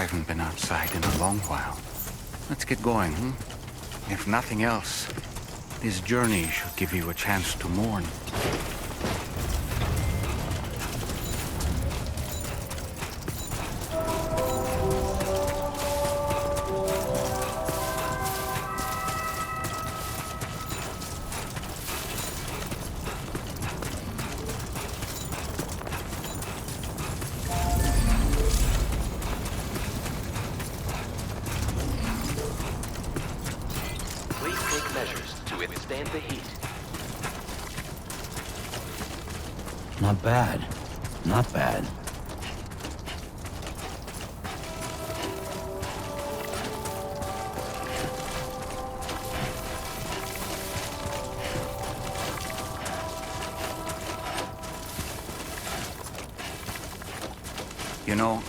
haven't been outside in a long while. Let's get going, hmm? If nothing else, this journey should give you a chance to mourn. Not bad. Not bad. You know,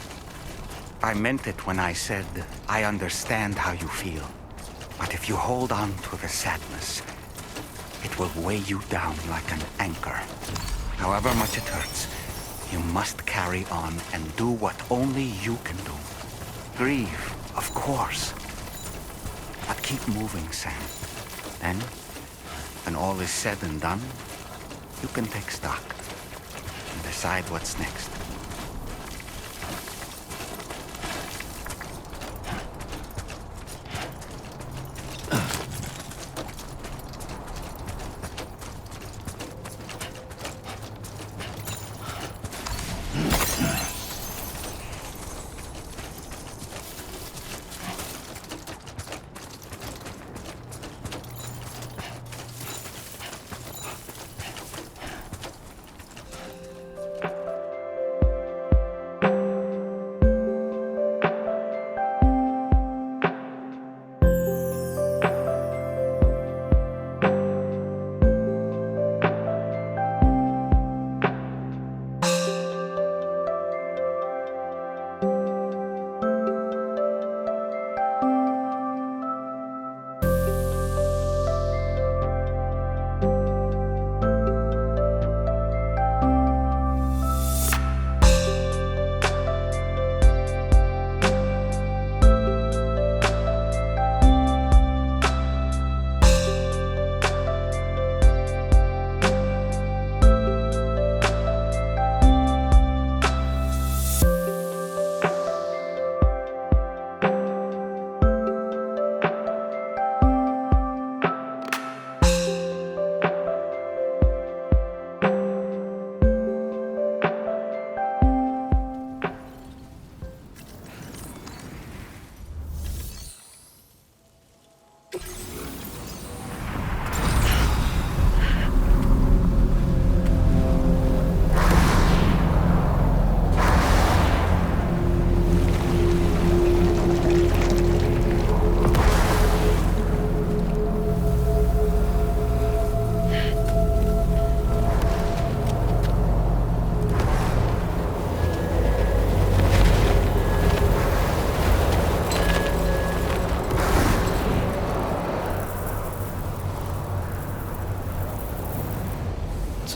I meant it when I said I understand how you feel. But if you hold on to the sadness, it will weigh you down like an anchor. However much it hurts, you must carry on and do what only you can do. Grieve, of course. But keep moving, Sam. Then, when all is said and done, you can take stock and decide what's next.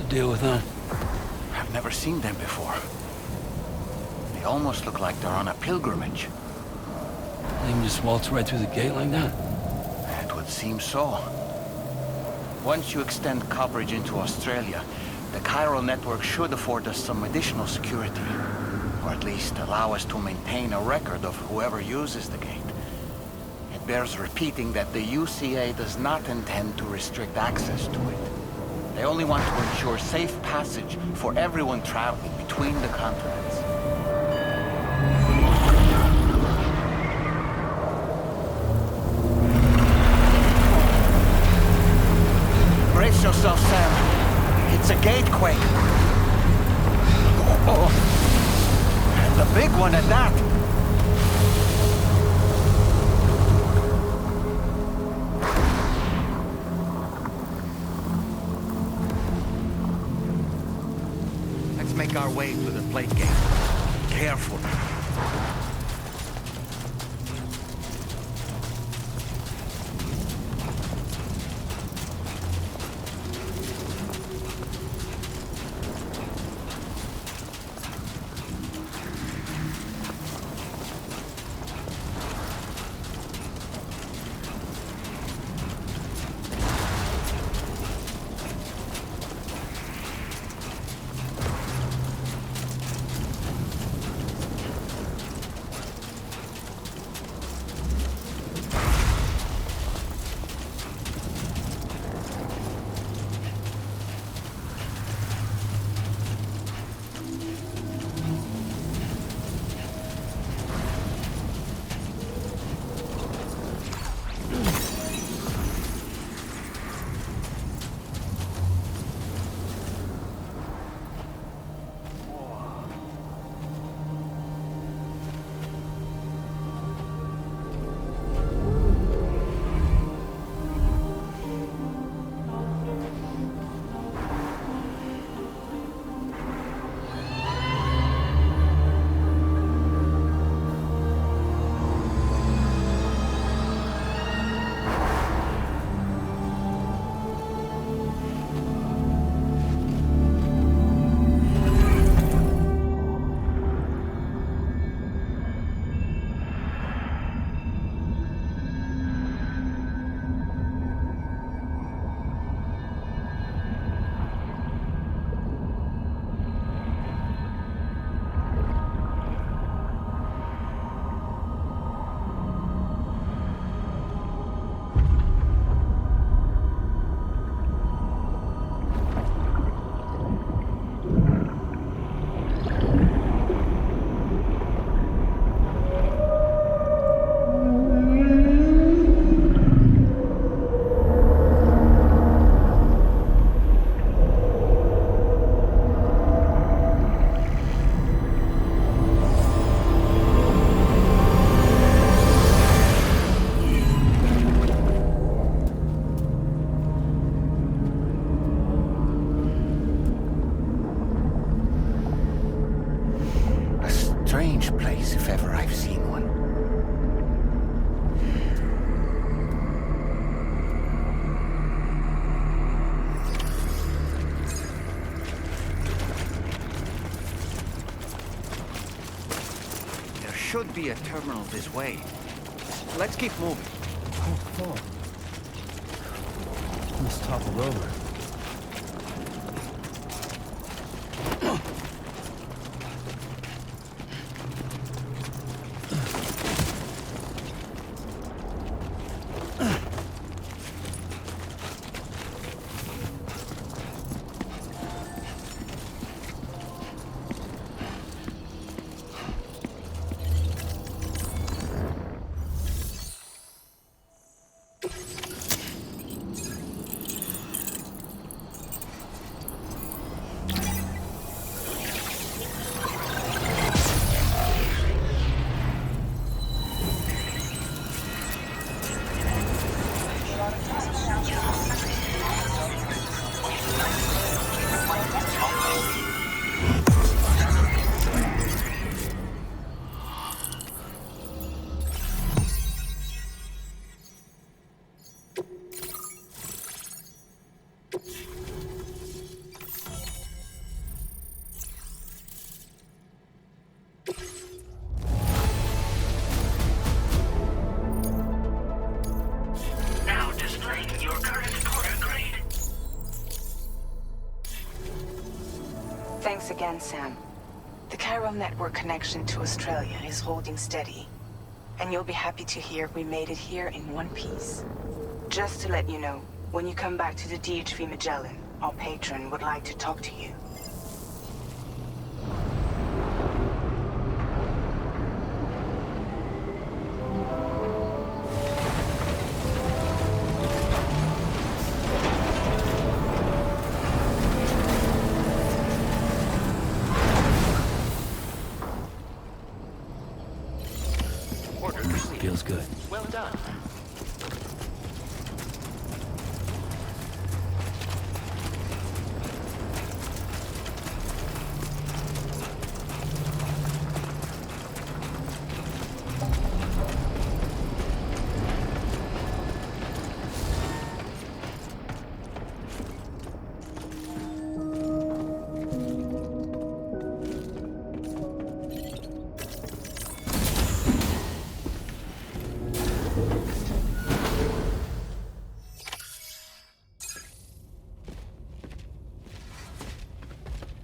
Deal with that. I've never seen them before. They almost look like they're on a pilgrimage. They can just waltz right through the gate like that? It would seem so. Once you extend coverage into Australia, the Chiral Network should afford us some additional security. Or at least allow us to maintain a record of whoever uses the gate. It bears repeating that the UCA does not intend to restrict access to it. They only want to ensure safe passage for everyone traveling between the continents. Brace yourself, Sam. It's a gatequake. Oh, and the big one at that. Make our way to the plate gate. Careful. strange place if ever I've seen one. There should be a terminal this way. Let's keep moving. Oh. Almost toppled over. Thanks again, Sam. The Chiral Network connection to Australia is holding steady. And you'll be happy to hear we made it here in one piece. Just to let you know, when you come back to the DHV Magellan, our patron would like to talk to you. Feels good. Well done.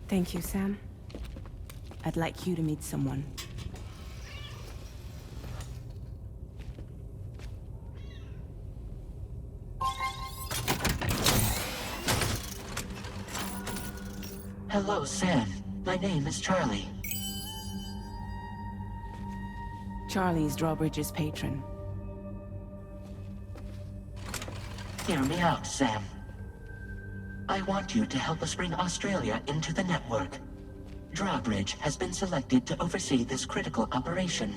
Thank you, Sam. I'd like you to meet someone. Hello, Sam. My name is Charlie. Charlie's DRAWBRIDGE's patron. Hear me out, Sam. I want you to help us bring Australia into the network. DRAWBRIDGE has been selected to oversee this critical operation.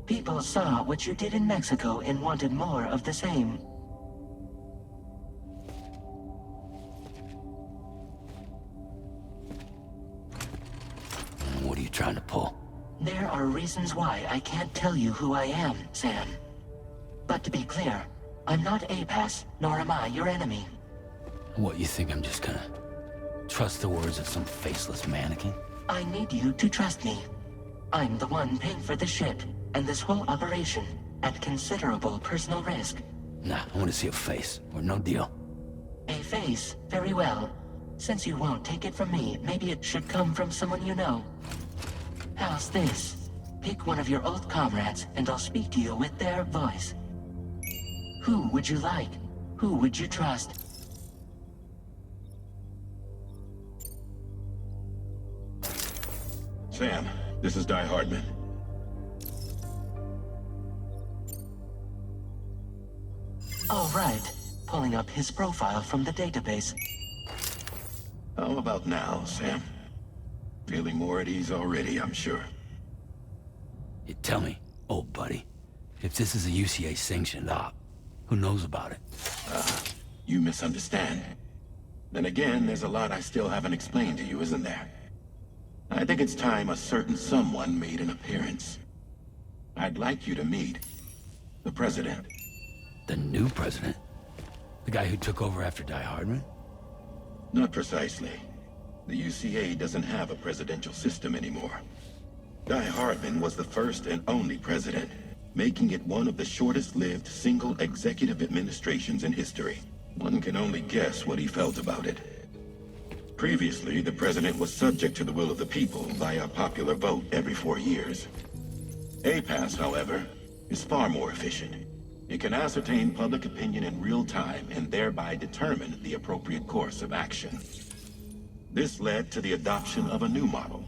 People saw what you did in Mexico and wanted more of the same. What are you trying to pull? There are reasons why I can't tell you who I am, Sam. But to be clear, I'm not APAC, nor am I your enemy. What, you think I'm just gonna trust the words of some faceless mannequin? I need you to trust me. I'm the one paying for the ship, and this whole operation, at considerable personal risk. Nah, I want to see a face, or no deal. A face? Very well. Since you won't take it from me, maybe it should come from someone you know. How's this? Pick one of your old comrades, and I'll speak to you with their voice. Who would you like? Who would you trust? Sam, this is Die Hardman. All right. Pulling up his profile from the database. How about now, Sam? Feeling more at ease already, I'm sure. You tell me, old buddy, if this is a UCA-sanctioned op, who knows about it? You misunderstand. Then again, there's a lot I still haven't explained to you, isn't there? I think it's time a certain someone made an appearance. I'd like you to meet the President. The new president? The guy who took over after Die Hardman? Not precisely. The UCA doesn't have a presidential system anymore. Die Hardman was the first and only president, making it one of the shortest-lived single executive administrations in history. One can only guess what he felt about it. Previously, the president was subject to the will of the people via popular vote every 4 years. APAC, however, is far more efficient. It can ascertain public opinion in real time and thereby determine the appropriate course of action. This led to the adoption of a new model.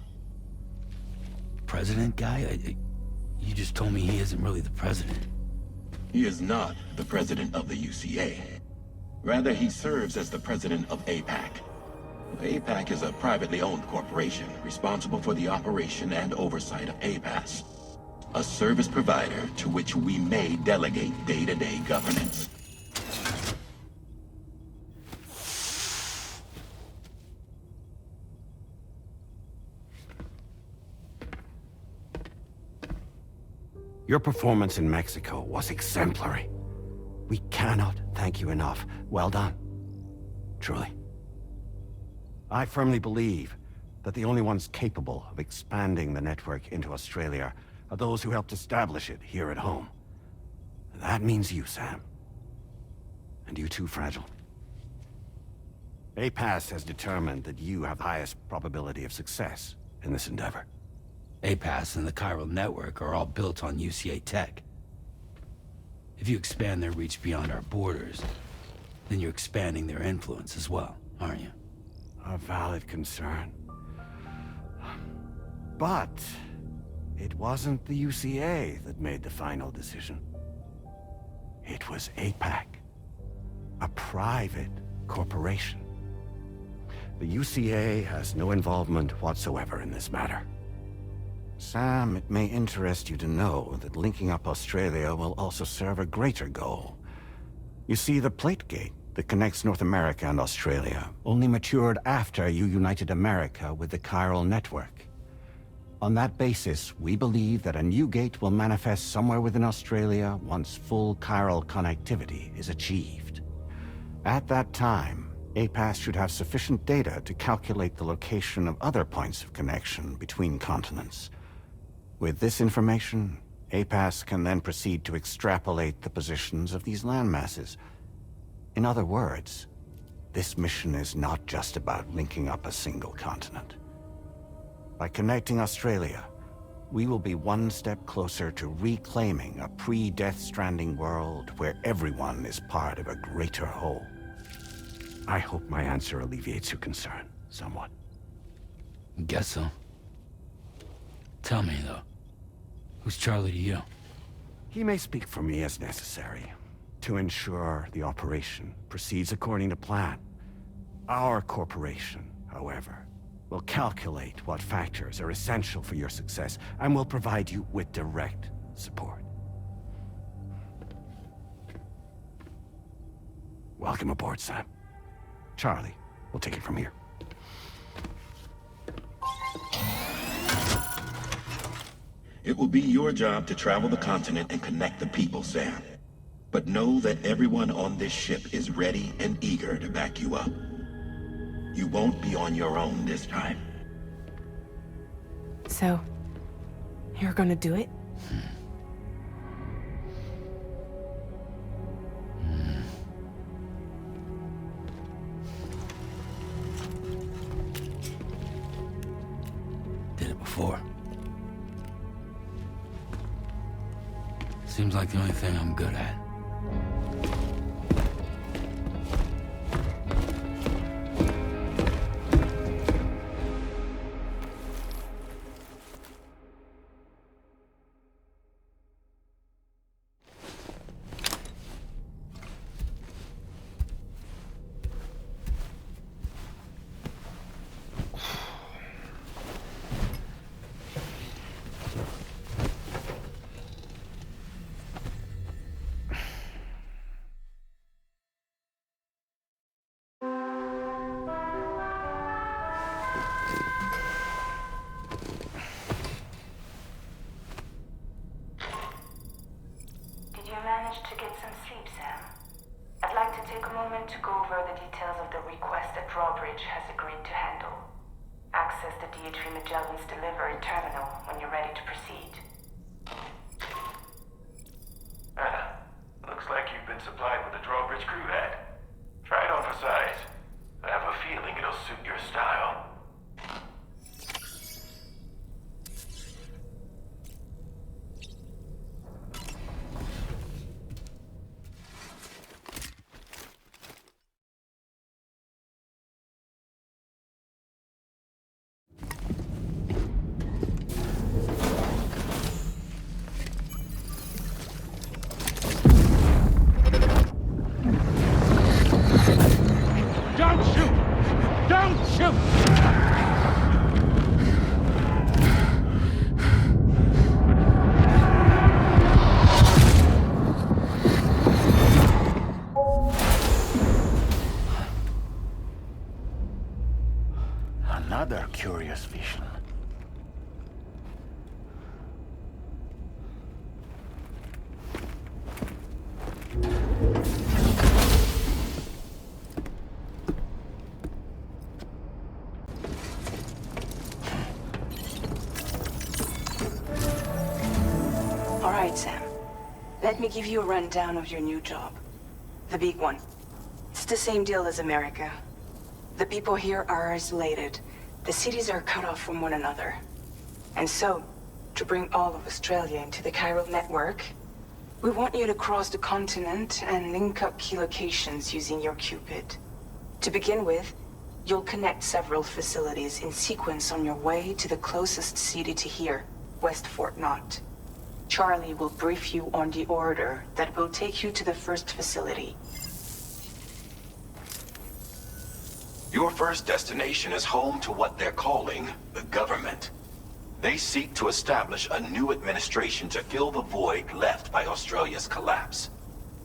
President guy? You just told me he isn't really the president. He is not the president of the UCA. Rather, he serves as the president of APAC. APAC is a privately owned corporation responsible for the operation and oversight of APAC, a service provider to which we may delegate day-to-day governance. Your performance in Mexico was exemplary. We cannot thank you enough. Well done. Truly. I firmly believe that the only ones capable of expanding the network into Australia are those who helped establish it here at home. That means you, Sam. And you too, Fragile. APAC has determined that you have the highest probability of success in this endeavor. APAC and the Chiral Network are all built on UCA tech. If you expand their reach beyond our borders, then you're expanding their influence as well, aren't you? A valid concern. But it wasn't the UCA that made the final decision. It was APAC, a private corporation. The UCA has no involvement whatsoever in this matter. Sam, it may interest you to know that linking up Australia will also serve a greater goal. You see, the plate gate that connects North America and Australia only matured after you united America with the Chiral Network. On that basis, we believe that a new gate will manifest somewhere within Australia once full chiral connectivity is achieved. At that time, APAC should have sufficient data to calculate the location of other points of connection between continents. With this information, APAC can then proceed to extrapolate the positions of these landmasses. In other words, this mission is not just about linking up a single continent. By connecting Australia, we will be one step closer to reclaiming a pre-Death Stranding world where everyone is part of a greater whole. I hope my answer alleviates your concern somewhat. Guess so. Tell me, though, who's Charlie to you? He may speak for me as necessary to ensure the operation proceeds according to plan. Our corporation, however, will calculate what factors are essential for your success and will provide you with direct support. Welcome aboard, Sam. Charlie, we'll take it from here. It will be your job to travel the continent and connect the people, Sam. But know that everyone on this ship is ready and eager to back you up. You won't be on your own this time. So, you're gonna do it? Did it before. Seems like the only thing I'm good at. you to Magellan's delivery terminal when you're ready to proceed. Looks like you've been supplied with a drawbridge crew hat. Try it on for size. I have a feeling it'll suit your style. Another curious vision. All right, Sam. Let me give you a rundown of your new job. The big one. It's the same deal as America. The people here are isolated. The cities are cut off from one another. And so, to bring all of Australia into the Chiral Network, we want you to cross the continent and link up key locations using your Cupid. To begin with, you'll connect several facilities in sequence on your way to the closest city to here, West Fort Knott. Charlie will brief you on the order that will take you to the first facility. Your first destination is home to what they're calling the government. They seek to establish a new administration to fill the void left by Australia's collapse.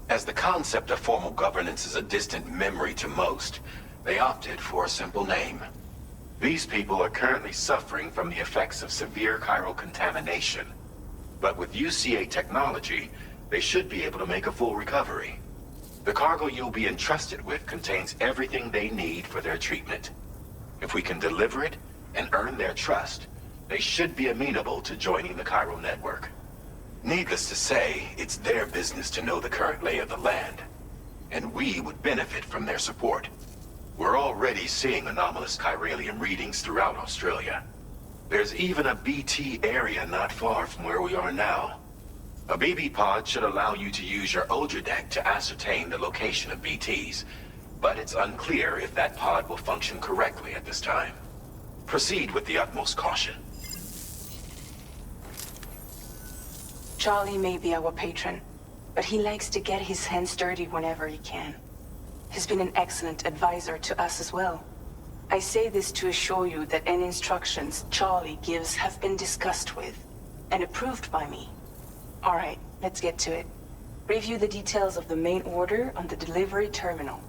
As the concept of formal governance is a distant memory to most, they opted for a simple name. These people are currently suffering from the effects of severe chiral contamination. But with UCA technology, they should be able to make a full recovery. The cargo you'll be entrusted with contains everything they need for their treatment. If we can deliver it and earn their trust, they should be amenable to joining the Chiral Network. Needless to say, it's their business to know the current lay of the land, and we would benefit from their support. We're already seeing anomalous chiralium readings throughout Australia. There's even a BT area not far from where we are now. A BB pod should allow you to use your Ultradeck to ascertain the location of BTs, but it's unclear if that pod will function correctly at this time. Proceed with the utmost caution. Charlie may be our patron, but he likes to get his hands dirty whenever he can. He's been an excellent advisor to us as well. I say this to assure you that any instructions Charlie gives have been discussed with and approved by me. All right, let's get to it. Review the details of the main order on the delivery terminal.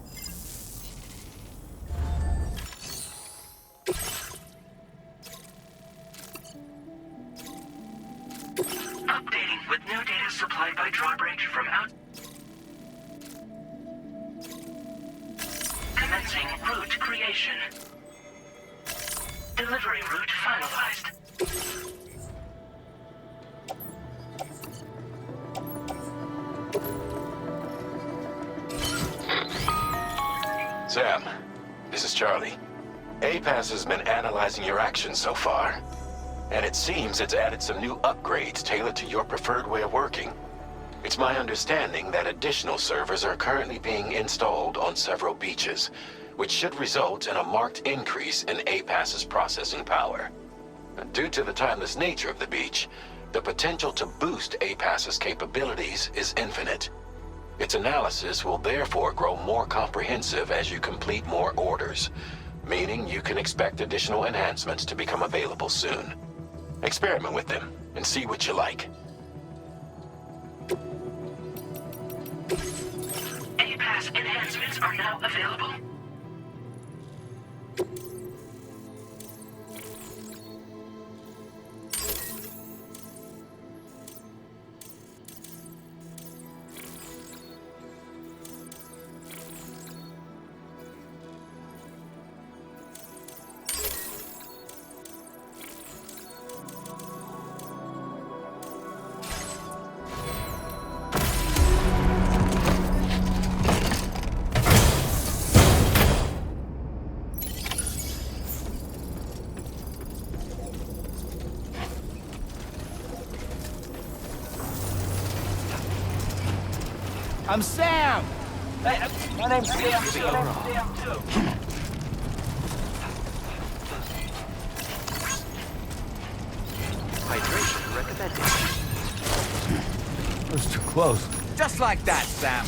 Updating with new data supplied by DRAWBRIDGE from out... Commencing route creation. Delivery route finalized. Sam, this is Charlie. APAS has been analyzing your actions so far, and it seems it's added some new upgrades tailored to your preferred way of working. It's my understanding that additional servers are currently being installed on several beaches, which should result in a marked increase in APAS's processing power. Due to the timeless nature of the beach, the potential to boost APAS's capabilities is infinite. Its analysis will therefore grow more comprehensive as you complete more orders, meaning you can expect additional enhancements to become available soon. Experiment with them and see what you like. APAS enhancements are now available. I'm Sam! Hey, my name's Sam too. Hydration recommended. That was too close. Just like that, Sam.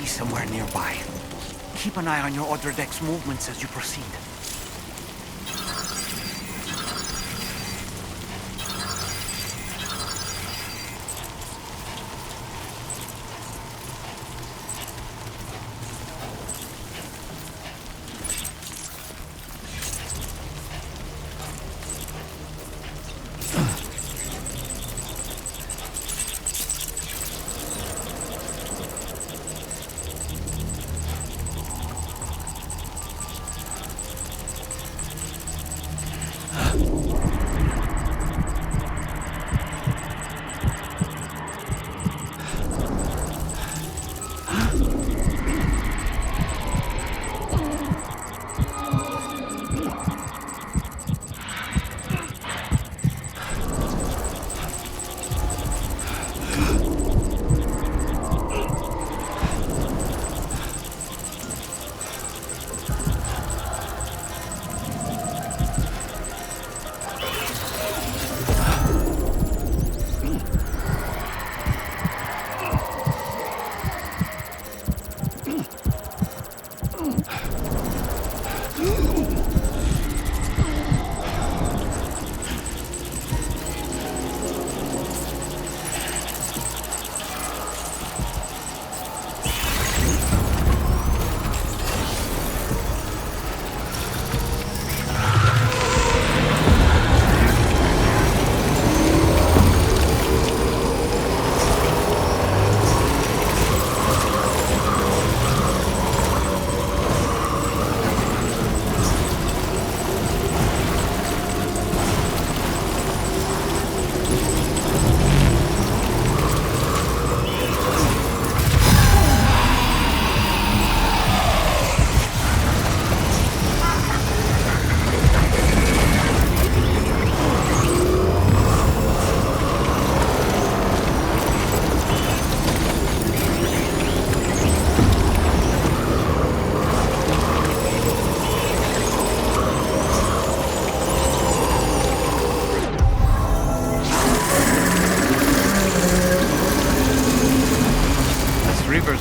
Somewhere nearby. Keep an eye on your other deck's movements as you proceed.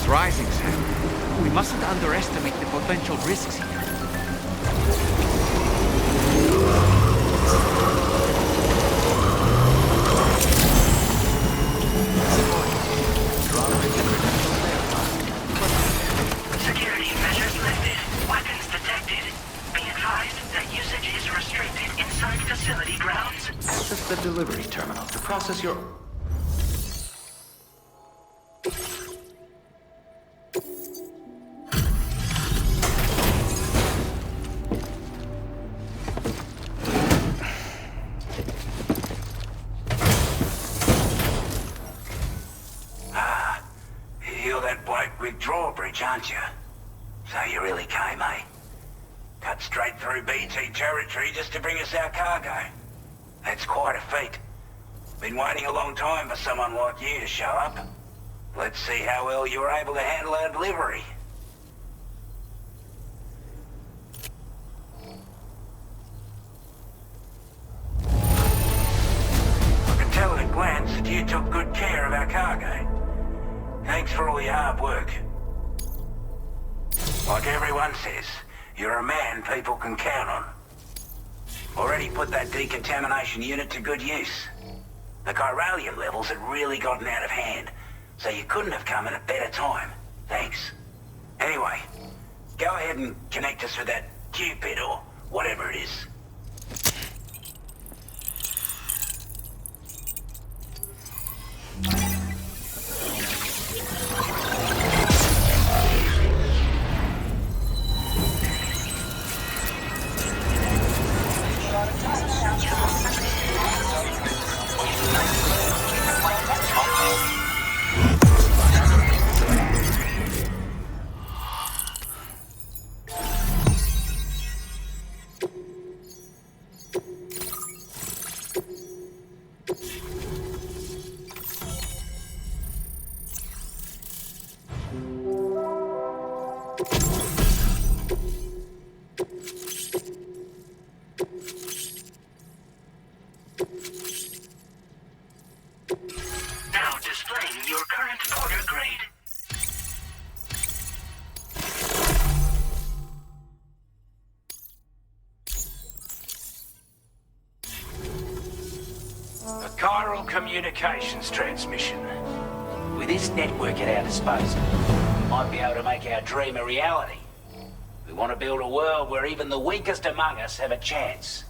Rising, Sam. We mustn't underestimate the potential risks here. Security measures lifted. Weapons detected. Be advised that usage is restricted inside facility grounds. Access the delivery terminal to process your... With DRAWBRIDGE, aren't you? So you really came, eh? Cut straight through BT territory just to bring us our cargo. That's quite a feat. Been waiting a long time for someone like you to show up. Let's see how well you were able to handle our delivery. I can tell at a glance that you took good care of our cargo. Thanks for all your hard work. Like everyone says, you're a man people can count on. Already put that decontamination unit to good use. The chiralium levels had really gotten out of hand, so you couldn't have come at a better time. Thanks. Anyway, Go ahead and connect us with that Cupid or whatever it is. Now displaying your current order grade. A chiral communications transmission. With this network at our disposal, we might be able to make our dream a reality. We want to build a world where even the weakest among us have a chance.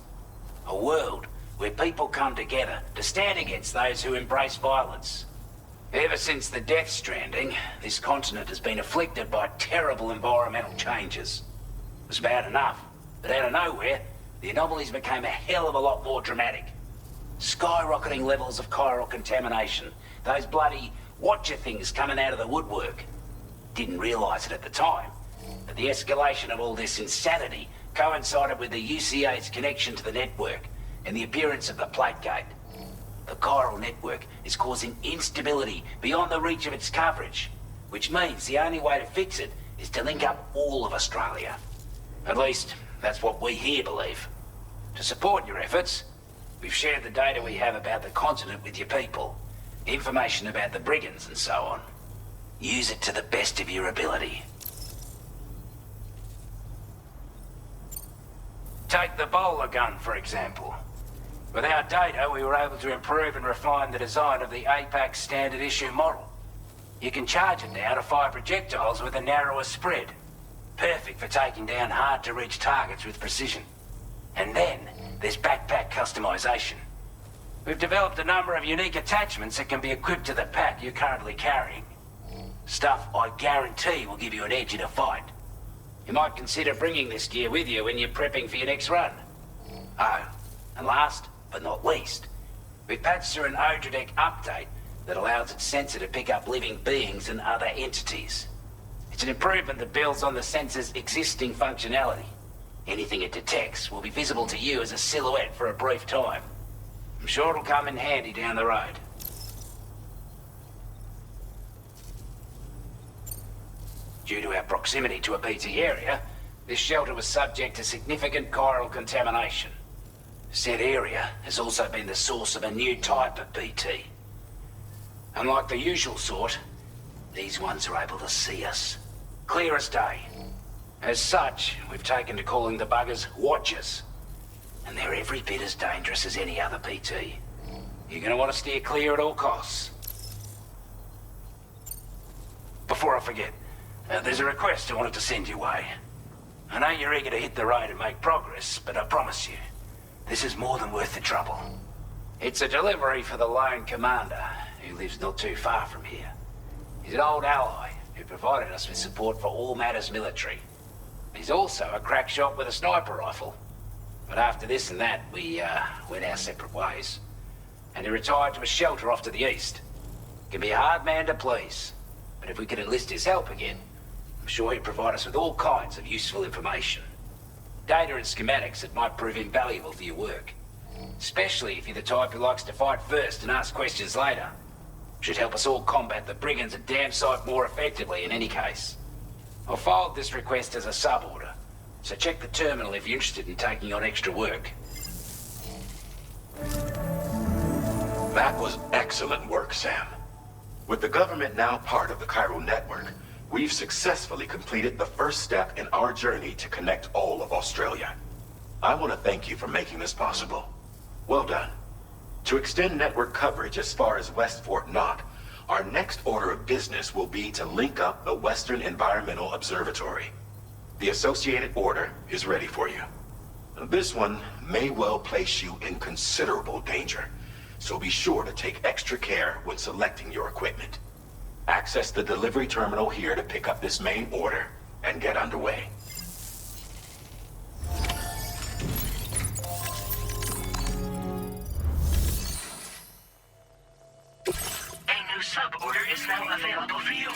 A world where people come together to stand against those who embrace violence. Ever since the death stranding, this continent has been afflicted by terrible environmental changes. It was bad enough, but out of nowhere, the anomalies became a hell of a lot more dramatic. Skyrocketing levels of chiral contamination, those bloody watcher things coming out of the woodwork. Didn't realize it at the time, but the escalation of all this insanity coincided with the UCA's connection to the network and the appearance of the plate gate. The chiral network is causing instability beyond the reach of its coverage, which means the only way to fix it is to link up all of Australia. At least, that's what we here believe. To support your efforts, we've shared the data we have about the continent with your people, information about the brigands and so on. Use it to the best of your ability. Take the bowler gun, for example. With our data, we were able to improve and refine the design of the APAC standard issue model. You can charge it now to fire projectiles with a narrower spread. Perfect for taking down hard-to-reach targets with precision. And then, there's backpack customization. We've developed a number of unique attachments that can be equipped to the pack you're currently carrying. Stuff I guarantee will give you an edge in a fight. You might consider bringing this gear with you when you're prepping for your next run. Oh, and last but not least, we've patched through an Odradek update that allows its sensor to pick up living beings and other entities. It's an improvement that builds on the sensor's existing functionality. Anything it detects will be visible to you as a silhouette for a brief time. I'm sure it'll come in handy down the road. Due to our proximity to a BT area, this shelter was subject to significant chiral contamination. Said area has also been the source of a new type of BT. Unlike the usual sort, these ones are able to see us. Clear as day. As such, we've taken to calling the buggers Watchers. And they're every bit as dangerous as any other BT. You're gonna want to steer clear at all costs. Before I forget, there's a request I wanted to send your way. I know you're eager to hit the road and make progress, but I promise you, this is more than worth the trouble. It's a delivery for the lone commander, who lives not too far from here. He's an old ally who provided us with support for all matters military. He's also a crack shot with a sniper rifle. But after this and that, we went our separate ways. And he retired to a shelter off to the east. Can be a hard man to please, but if we could enlist his help again, I'm sure he'd provide us with all kinds of useful information. Data and schematics that might prove invaluable for your work. Especially if you're the type who likes to fight first and ask questions later. Should help us all combat the brigands a damn sight more effectively in any case. I'll forward this request as a sub-order, so check the terminal if you're interested in taking on extra work. That was excellent work, Sam. With the government now part of the Chiral Network, we've successfully completed the first step in our journey to connect all of Australia. I want to thank you for making this possible. Well done. To extend network coverage as far as West Fort Knott, our next order of business will be to link up the Western Environmental Observatory. The Associated Order is ready for you. This one may well place you in considerable danger, so be sure to take extra care when selecting your equipment. Access the delivery terminal here to pick up this main order and get underway. A new sub-order is now available for you.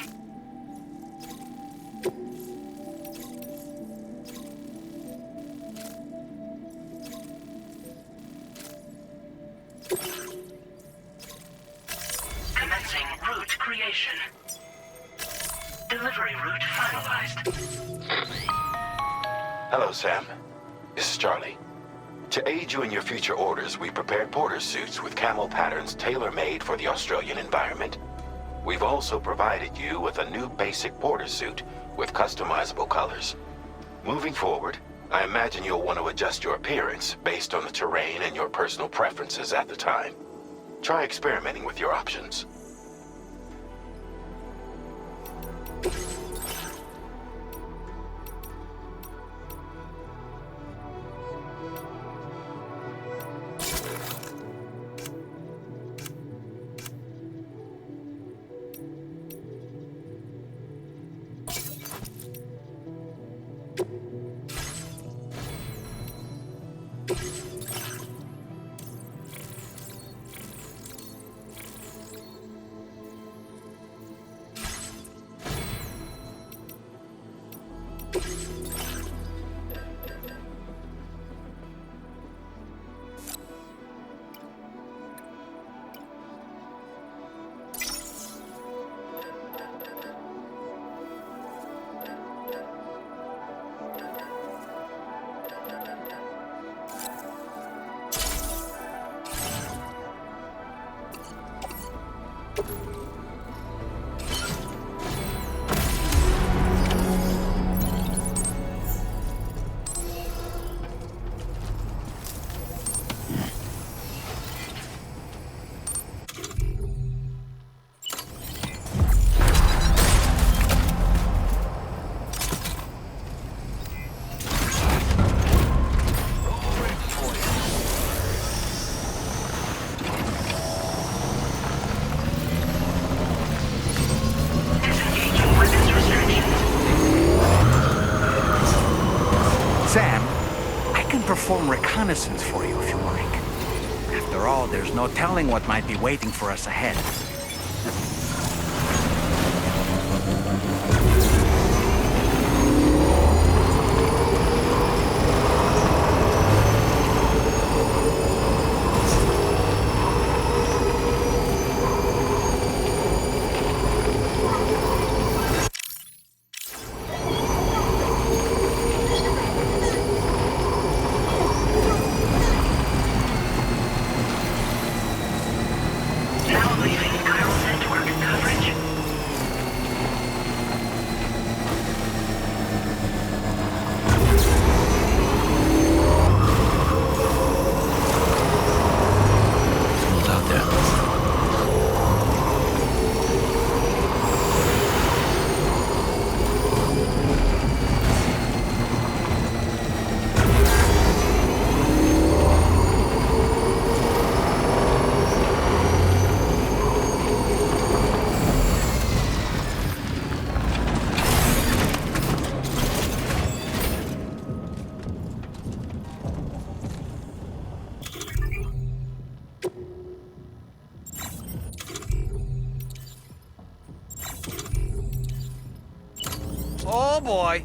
Commencing route creation. Delivery route finalized. Hello, Sam. This is Charlie. To aid you in your future orders, we prepared porter suits with camo patterns tailor-made for the Australian environment. We've also provided you with a new basic porter suit with customizable colors. Moving forward, I imagine you'll want to adjust your appearance based on the terrain and your personal preferences at the time. Try experimenting with your options. Perform reconnaissance for you if you like. After all, there's no telling what might be waiting for us ahead. Oh boy.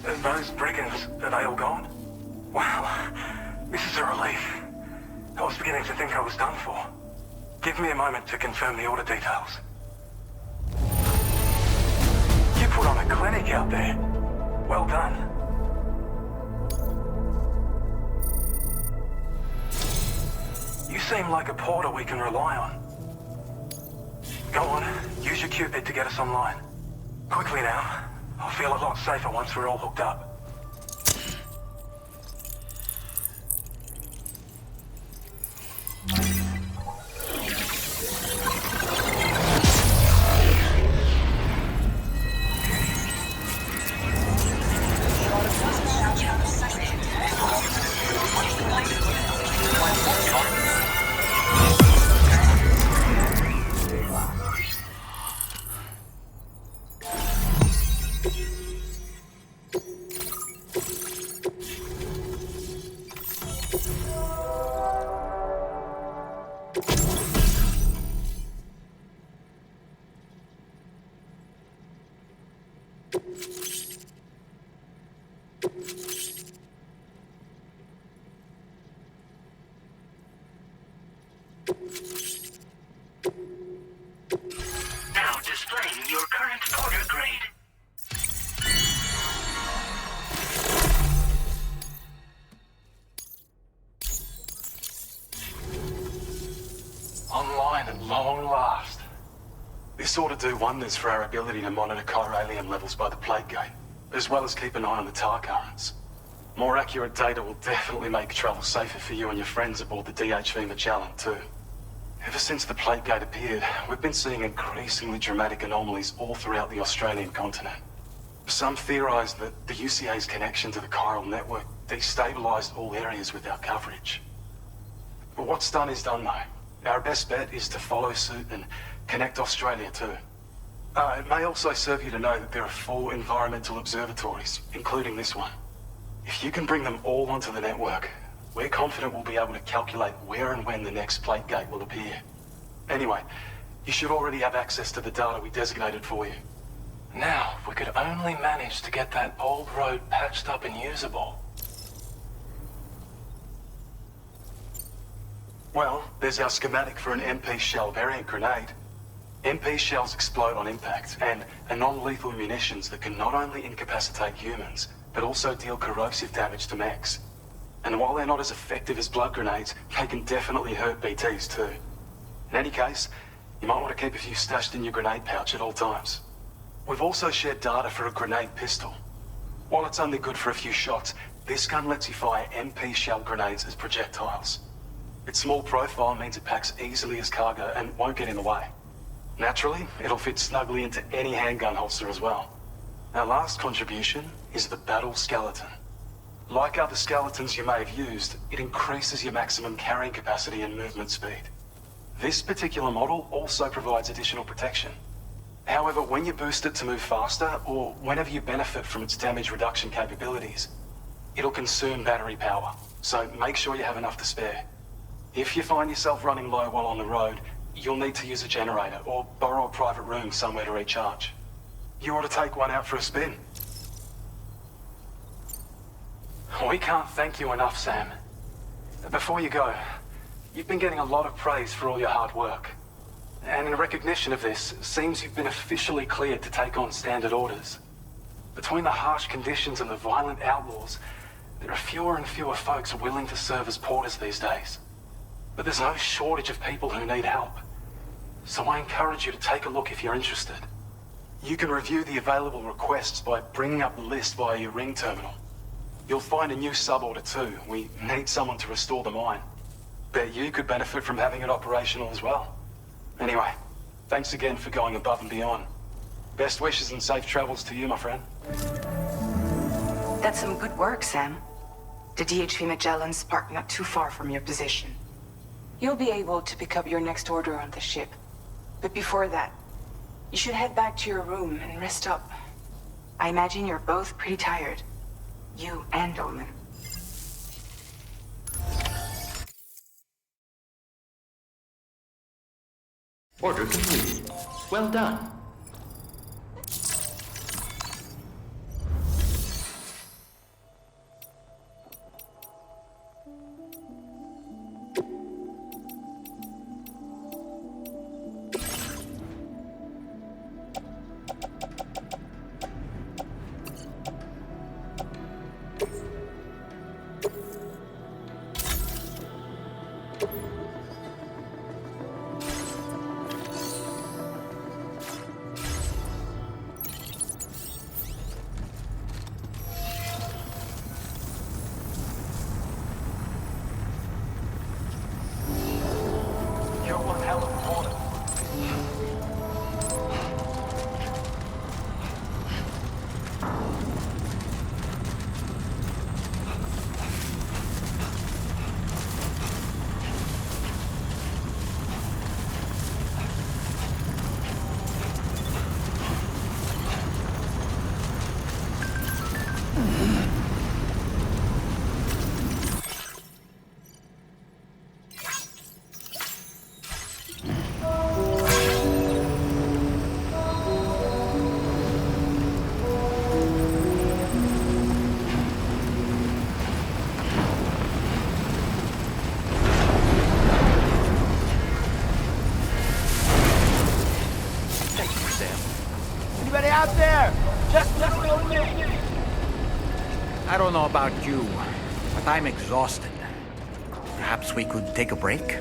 Those brigands, are they all gone? Wow, this is a relief. I was beginning to think I was done for. Give me a moment to confirm the order details. You put on a clinic out there. Well done. You seem like a porter we can rely on. Go on, use your Cupid to get us online. Quickly now. I'll feel a lot safer once we're all hooked up. Now displaying your current porter grade. Online at long last. This ought to do wonders for our ability to monitor chiralium levels by the plague gate, as well as keep an eye on the tar currents. More accurate data will definitely make travel safer for you and your friends aboard the DHV Magellan, too. Ever since the plague gate appeared, we've been seeing increasingly dramatic anomalies all throughout the Australian continent. Some theorize that the UCA's connection to the Chiral Network destabilized all areas with our coverage. But what's done is done, though. Our best bet is to follow suit and connect Australia, too. It may also serve you to know that there are 4 environmental observatories, including this one. If you can bring them all onto the network, we're confident we'll be able to calculate where and when the next plague gate will appear. Anyway, you should already have access to the data we designated for you. Now, if we could only manage to get that old road patched up and usable. Well, there's our schematic for an MP shell variant grenade. MP shells explode on impact, and are non-lethal munitions that can not only incapacitate humans, but also deal corrosive damage to mechs. And while they're not as effective as blood grenades, they can definitely hurt BTs too. In any case, you might want to keep a few stashed in your grenade pouch at all times. We've also shared data for a grenade pistol. While it's only good for a few shots, this gun lets you fire MP shell grenades as projectiles. Its small profile means it packs easily as cargo and won't get in the way. Naturally, it'll fit snugly into any handgun holster as well. Our last contribution is the battle skeleton. Like other skeletons you may have used, it increases your maximum carrying capacity and movement speed. This particular model also provides additional protection. However, when you boost it to move faster, or whenever you benefit from its damage reduction capabilities, it'll consume battery power, so make sure you have enough to spare. If you find yourself running low while on the road, you'll need to use a generator or borrow a private room somewhere to recharge. You ought to take one out for a spin. We can't thank you enough, Sam. Before you go, you've been getting a lot of praise for all your hard work. And in recognition of this, it seems you've been officially cleared to take on standard orders. Between the harsh conditions and the violent outlaws, there are fewer and fewer folks willing to serve as porters these days. But there's no shortage of people who need help. So I encourage you to take a look if you're interested. You can review the available requests by bringing up the list via your ring terminal. You'll find a new sub-order too. We need someone to restore the mine. Bet you could benefit from having it operational as well. Anyway, thanks again for going above and beyond. Best wishes and safe travels to you, my friend. That's some good work, Sam. The DHV Magellan's parked not too far from your position. You'll be able to pick up your next order on the ship. But before that, you should head back to your room and rest up. I imagine you're both pretty tired. You and Omen. Order complete. Well done. there! Just follow me! I don't know about you, but I'm exhausted. Perhaps we could take a break?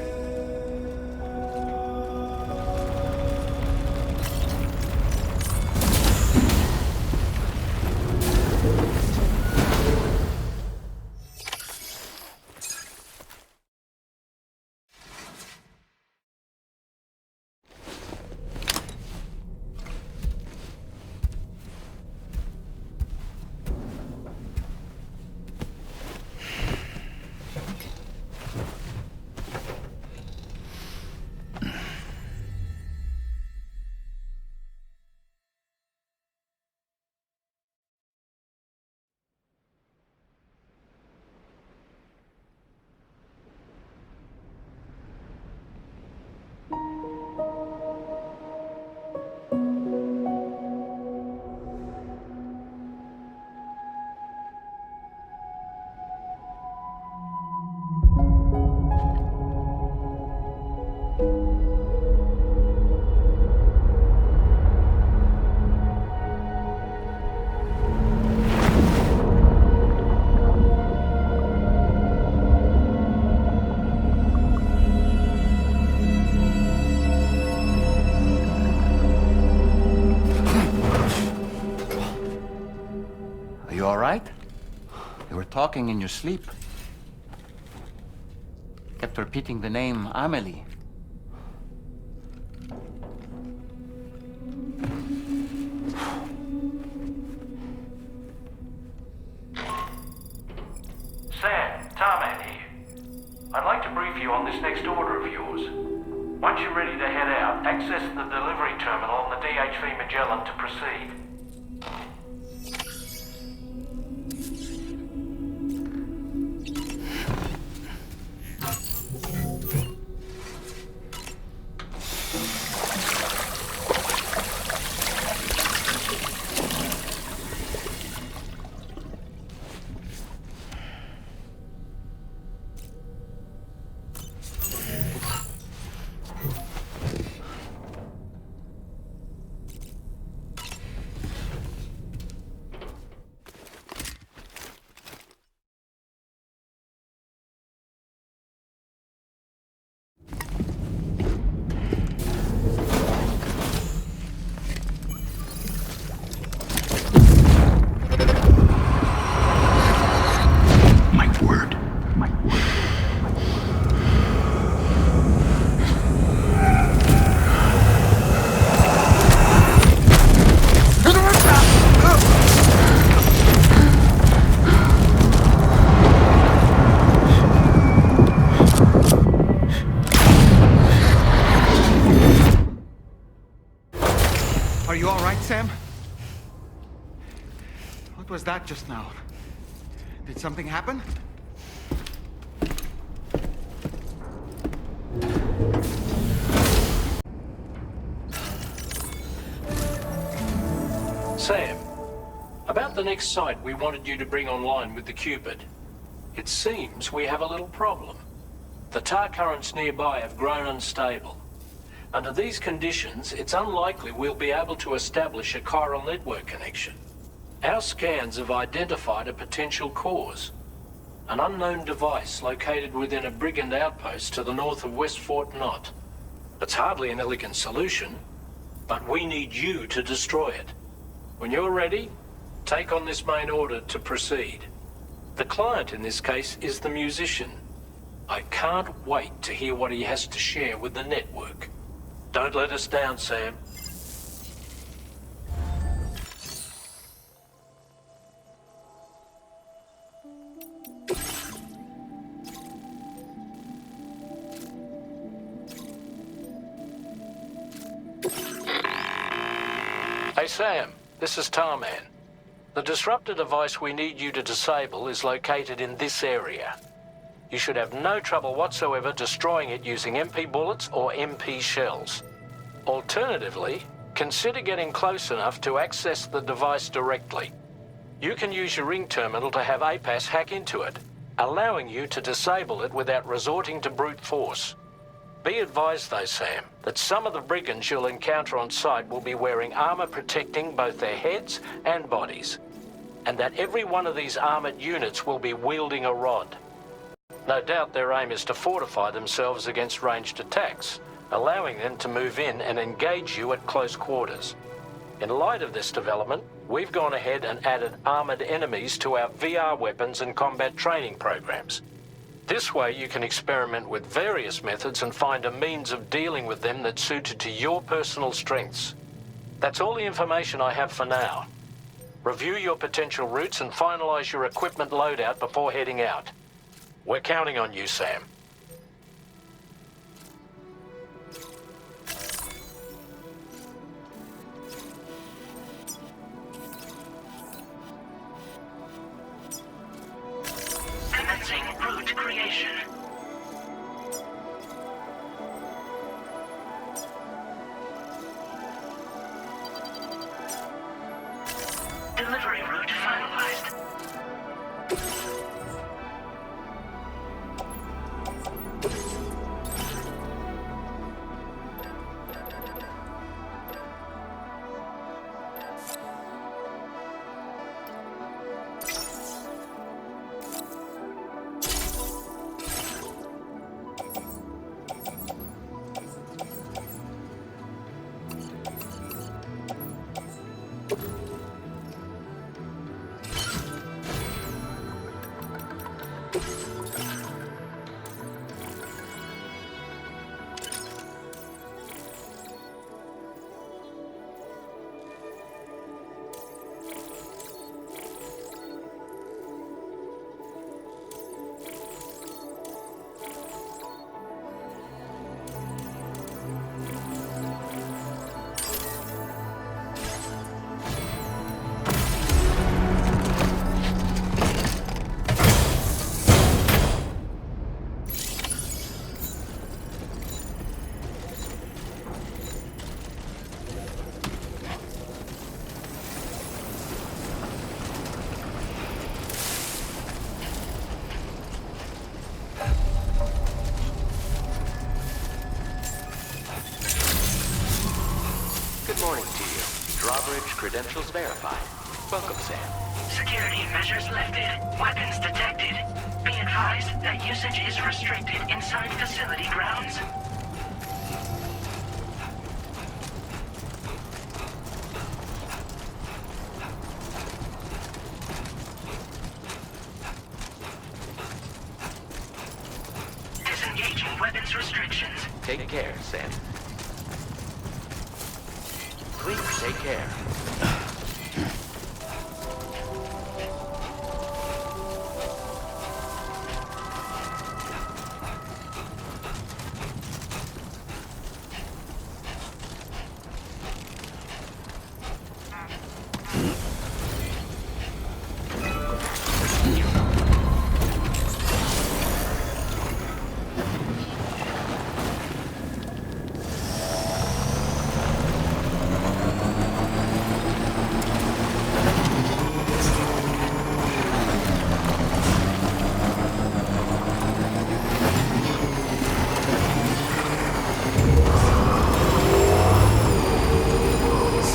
Talking in your sleep. Kept repeating the name Amelie. Sam, Tarman here. I'd like to brief you on this next order of yours. Once you're ready to head out, access the delivery terminal on the DHV Magellan to proceed. Are you all right, Sam? What was that just now? Did something happen? Sam, about the next site we wanted you to bring online with the Cupid. It seems we have a little problem. The tar currents nearby have grown unstable. Under these conditions, it's unlikely we'll be able to establish a chiral network connection. Our scans have identified a potential cause. An unknown device located within a Brigand Outpost to the north of West Fort Knot. It's hardly an elegant solution, but we need you to destroy it. When you're ready, take on this main order to proceed. The client in this case is the musician. I can't wait to hear what he has to share with the network. Don't let us down, Sam. Hey, Sam. This is Tarman. The disruptor device we need you to disable is located in this area. You should have no trouble whatsoever destroying it using MP bullets or MP shells. Alternatively, consider getting close enough to access the device directly. You can use your ring terminal to have APAS hack into it, allowing you to disable it without resorting to brute force. Be advised though, Sam, that some of the brigands you'll encounter on site will be wearing armor protecting both their heads and bodies, and that every one of these armored units will be wielding a rod. No doubt their aim is to fortify themselves against ranged attacks, allowing them to move in and engage you at close quarters. In light of this development, we've gone ahead and added armored enemies to our VR weapons and combat training programs. This way you can experiment with various methods and find a means of dealing with them that's suited to your personal strengths. That's all the information I have for now. Review your potential routes and finalize your equipment loadout before heading out. We're counting on you, Sam. Commencing route creation. Delivery route finalized. Good morning to you. Drawbridge credentials verified. Welcome, Sam. Security measures lifted. Weapons detected. Be advised that usage is restricted inside facility grounds. Disengaging weapons restrictions. Take care, Sam. Please take care.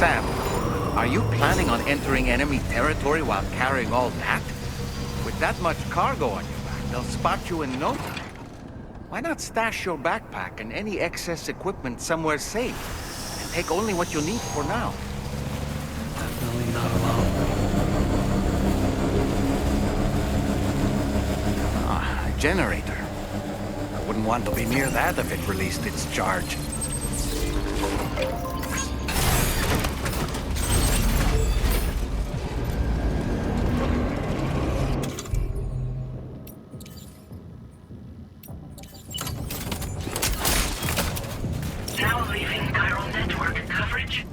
Sam, are you planning on entering enemy territory while carrying all that? With that much cargo on your back, they'll spot you in no time. Why not stash your backpack and any excess equipment somewhere safe, and take only what you need for now? Definitely not alone. Ah, a generator. I wouldn't want to be near that if it released its charge. Now leaving Chiral Network coverage.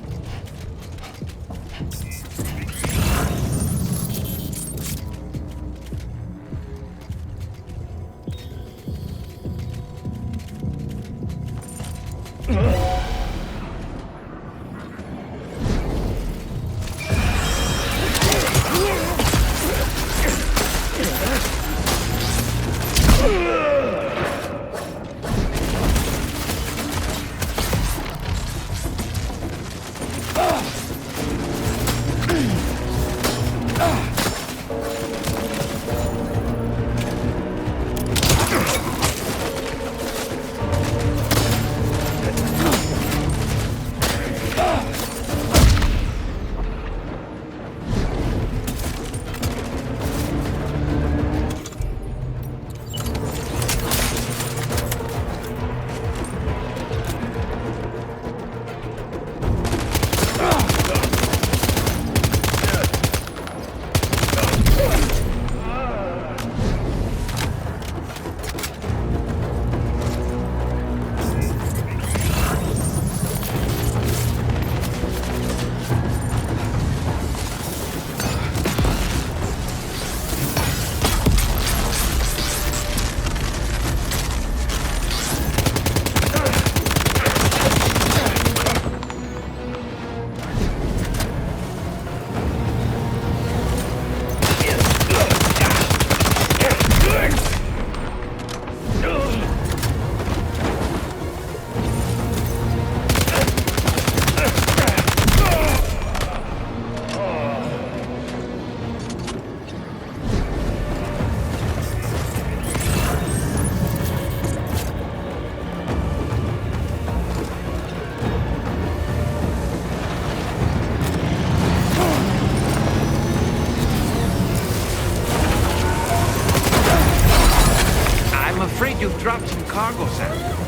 afraid you've dropped some cargo, Sam.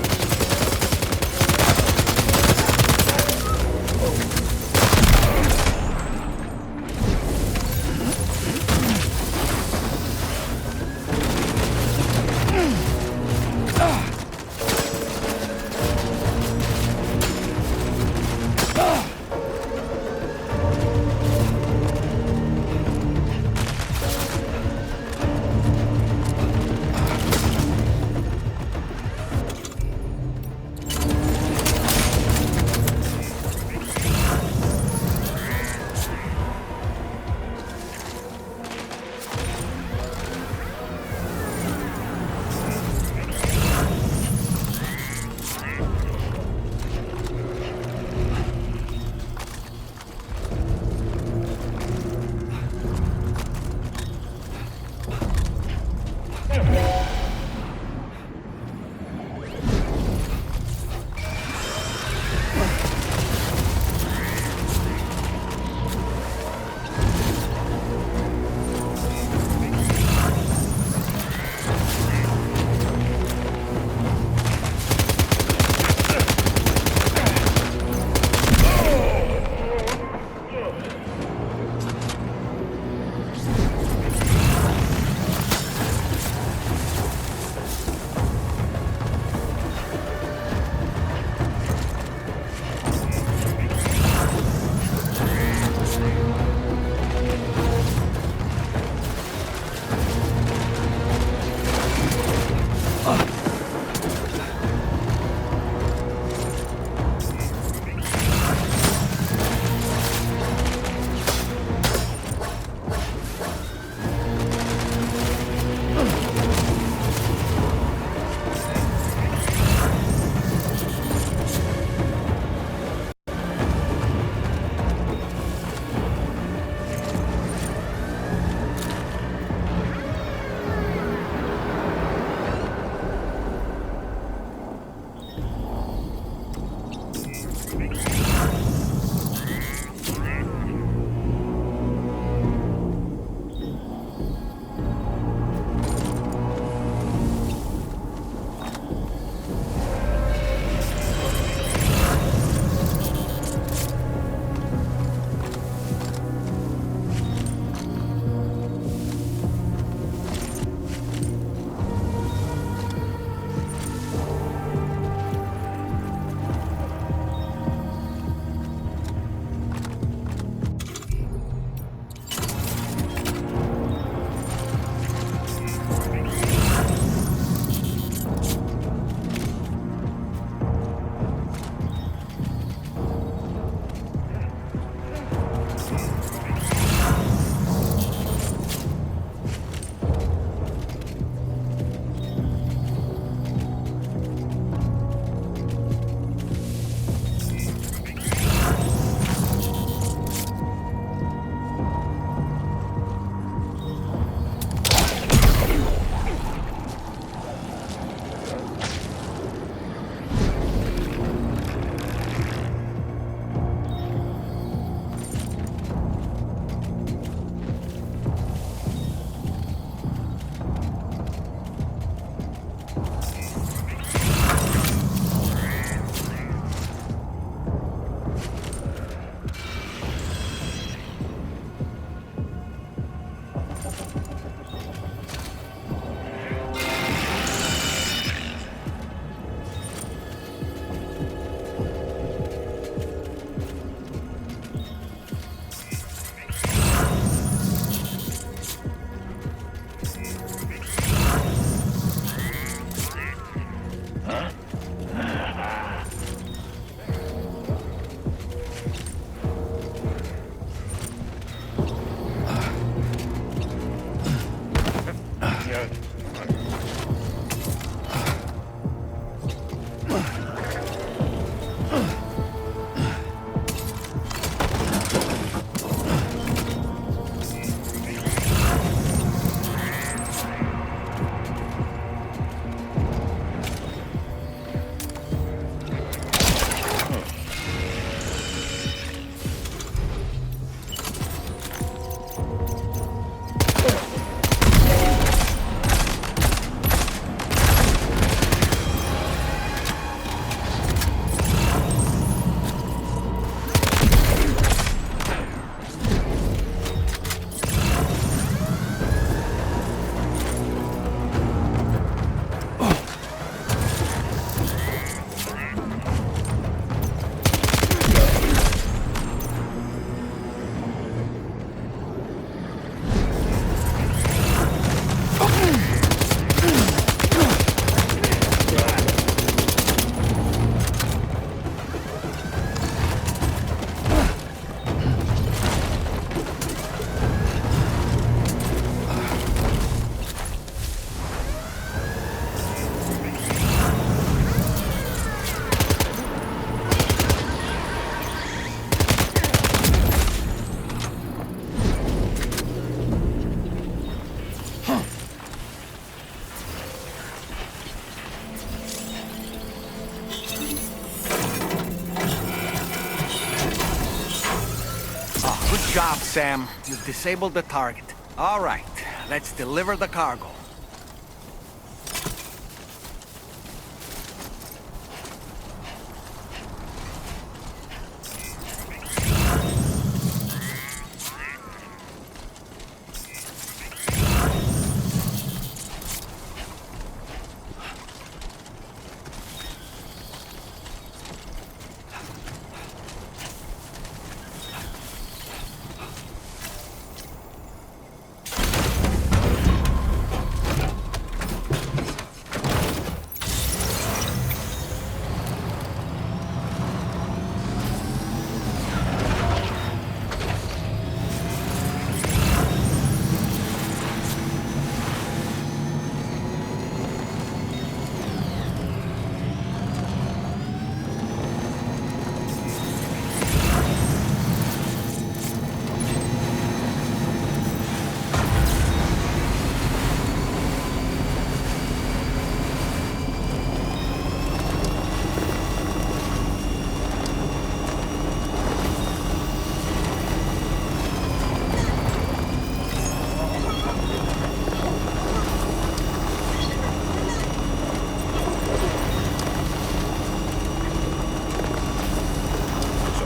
job, Sam. You've disabled the target. All right, let's deliver the cargo.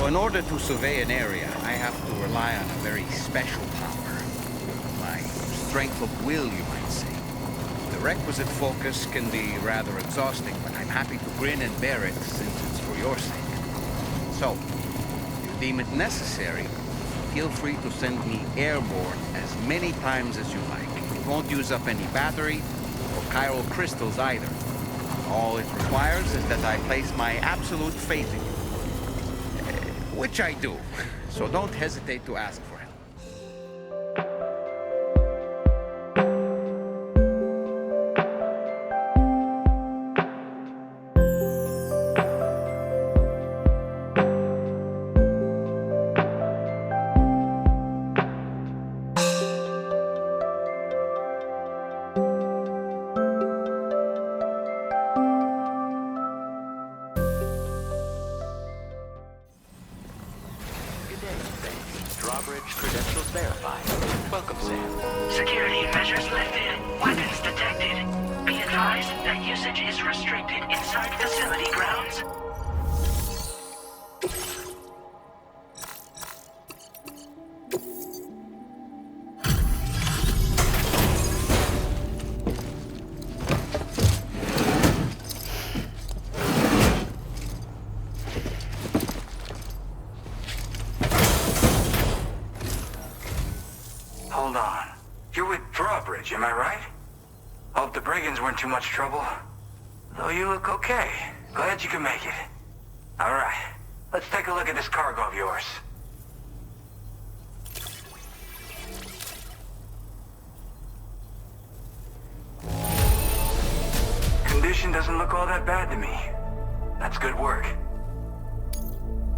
In order to survey an area, I have to rely on a very special power. My strength of will, you might say. The requisite focus can be rather exhausting, but I'm happy to grin and bear it since it's for your sake. So, if you deem it necessary, feel free to send me airborne as many times as you like. It won't use up any battery or chiral crystals either. All it requires is that I place my absolute faith in you. Which I do, so don't hesitate to ask for help. Drawbridge credentials verified. Welcome, Sam. Security measures lifted. Weapons detected. Be advised that usage is restricted inside facility grounds. Hold on. You're with Drawbridge, am I right? Hope the Brigands weren't too much trouble. Though you look okay. Glad you can make it. Alright, let's take a look at this cargo of yours. Condition doesn't look all that bad to me. That's good work.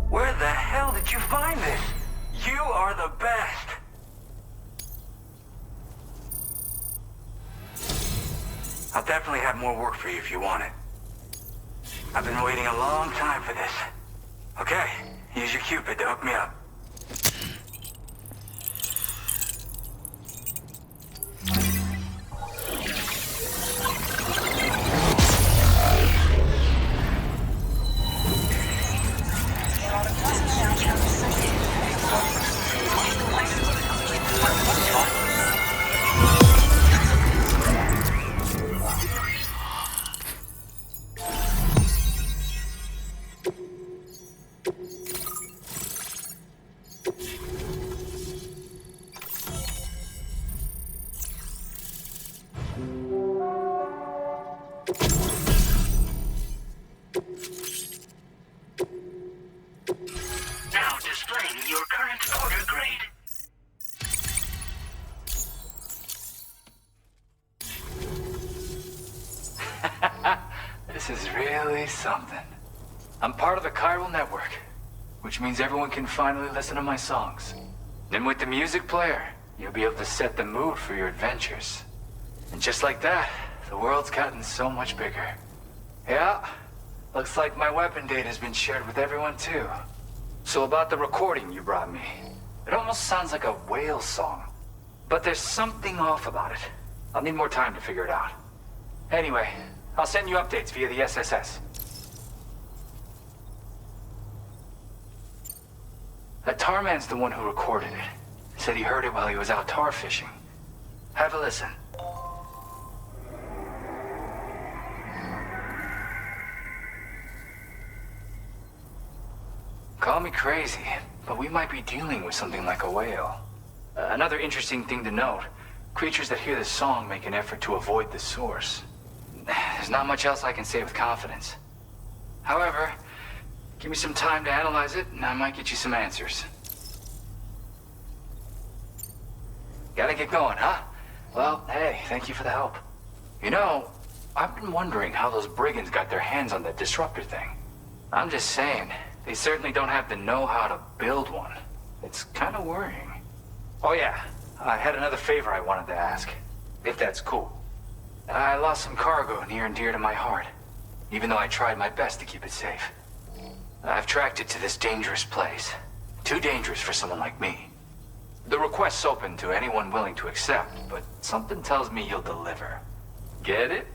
Where the hell did you find this? You are the best! I'll definitely have more work for you if you want it. I've been waiting a long time for this. Okay, use your Cupid to hook me up. Now displaying your current order grade. This is really something. I'm part of the Chiral Network, which means everyone can finally listen to my songs. And with the music player, you'll be able to set the mood for your adventures. And just like that, the world's gotten so much bigger. Yeah, looks like my weapon data has been shared with everyone too. So about the recording you brought me. It almost sounds like a whale song. But there's something off about it. I'll need more time to figure it out. Anyway, I'll send you updates via the SSS. Tarman's the one who recorded it. Said he heard it while he was out tar fishing. Have a listen. Call me crazy, but we might be dealing with something like a whale. Another interesting thing to note, creatures that hear this song make an effort to avoid the source. There's not much else I can say with confidence. However, give me some time to analyze it, and I might get you some answers. Gotta get going, huh? Well, hey, thank you for the help. You know, I've been wondering how those brigands got their hands on that disruptor thing. I'm just saying, they certainly don't have the know-how to build one. It's kind of worrying. Oh yeah, I had another favor I wanted to ask, if that's cool. I lost some cargo near and dear to my heart, even though I tried my best to keep it safe. I've tracked it to this dangerous place. Too dangerous for someone like me. The request's open to anyone willing to accept, but something tells me you'll deliver. Get it?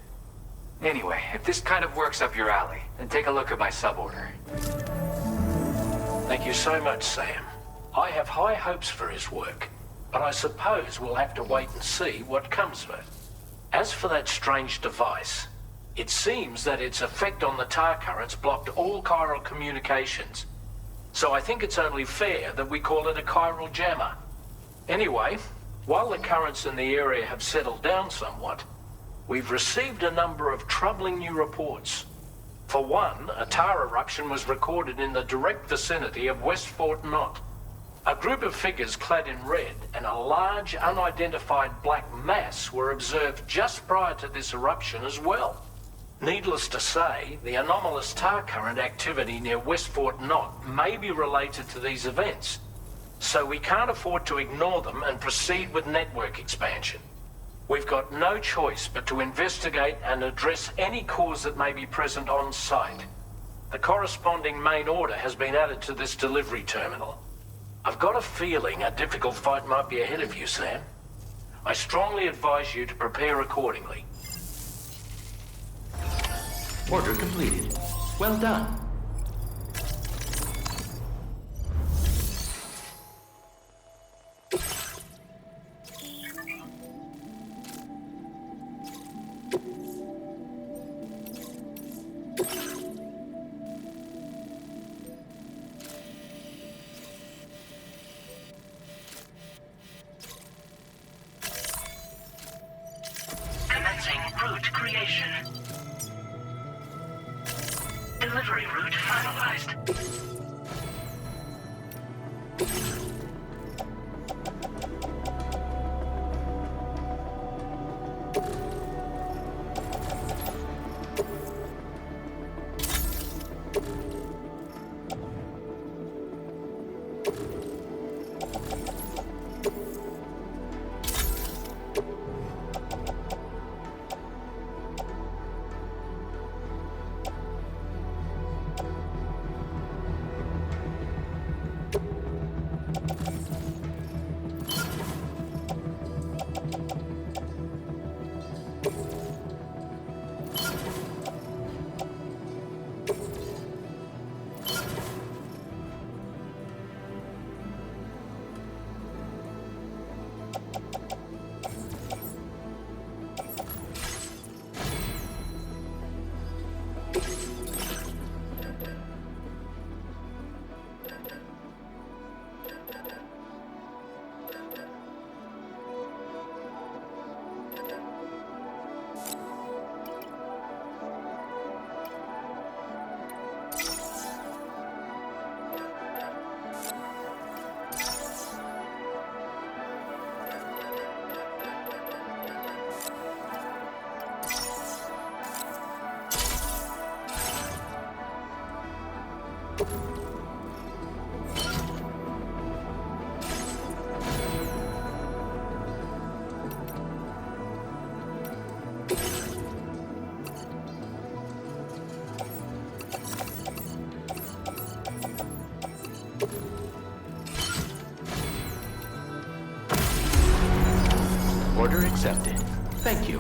Anyway, if this kind of works up your alley, then take a look at my suborder. Thank you so much, Sam. I have high hopes for his work, but I suppose we'll have to wait and see what comes of it. As for that strange device, it seems that its effect on the tar currents blocked all chiral communications. So I think it's only fair that we call it a chiral jammer. Anyway, while the currents in the area have settled down somewhat, we've received a number of troubling new reports. For one, a tar eruption was recorded in the direct vicinity of West Fort Knot. A group of figures clad in red and a large unidentified black mass were observed just prior to this eruption as well. Needless to say, the anomalous tar current activity near West Fort Knot may be related to these events, so we can't afford to ignore them and proceed with network expansion. We've got no choice but to investigate and address any cause that may be present on site. The corresponding main order has been added to this delivery terminal. I've got a feeling a difficult fight might be ahead of you, Sam. I strongly advise you to prepare accordingly. Order completed. Well done. Commencing route creation. Delivery route finalized. accepted. Thank you.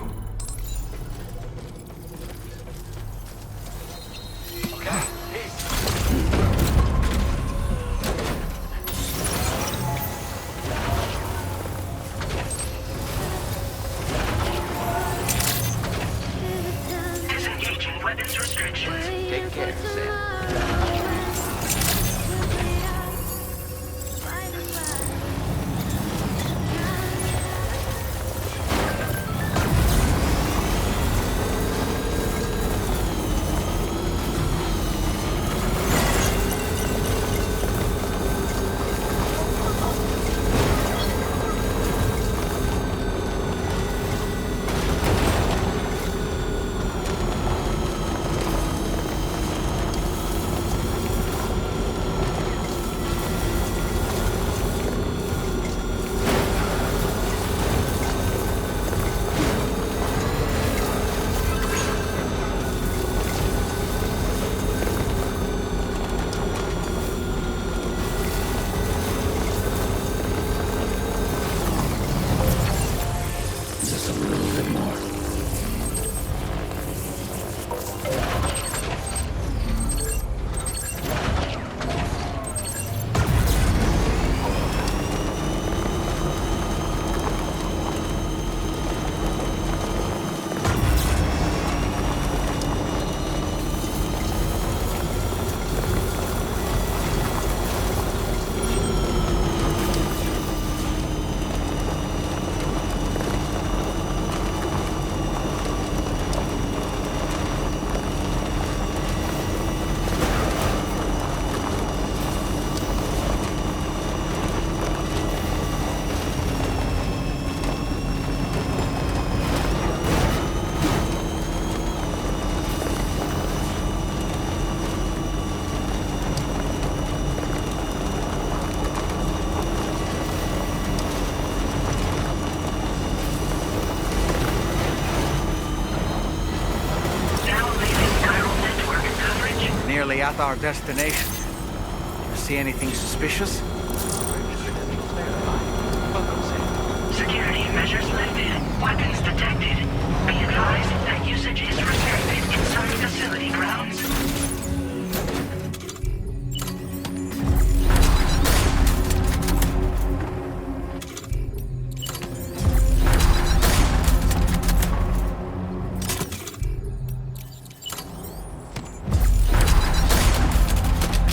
Okay, peace. Disengaging weapons restrictions. Take care, Sam. Nearly at our destination. You see anything suspicious? Security measures lifted. Weapons detected. Be advised that usage is restricted inside facility grounds.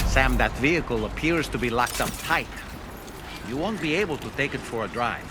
Sam, that vehicle appears to be locked up tight. You won't be able to take it for a drive.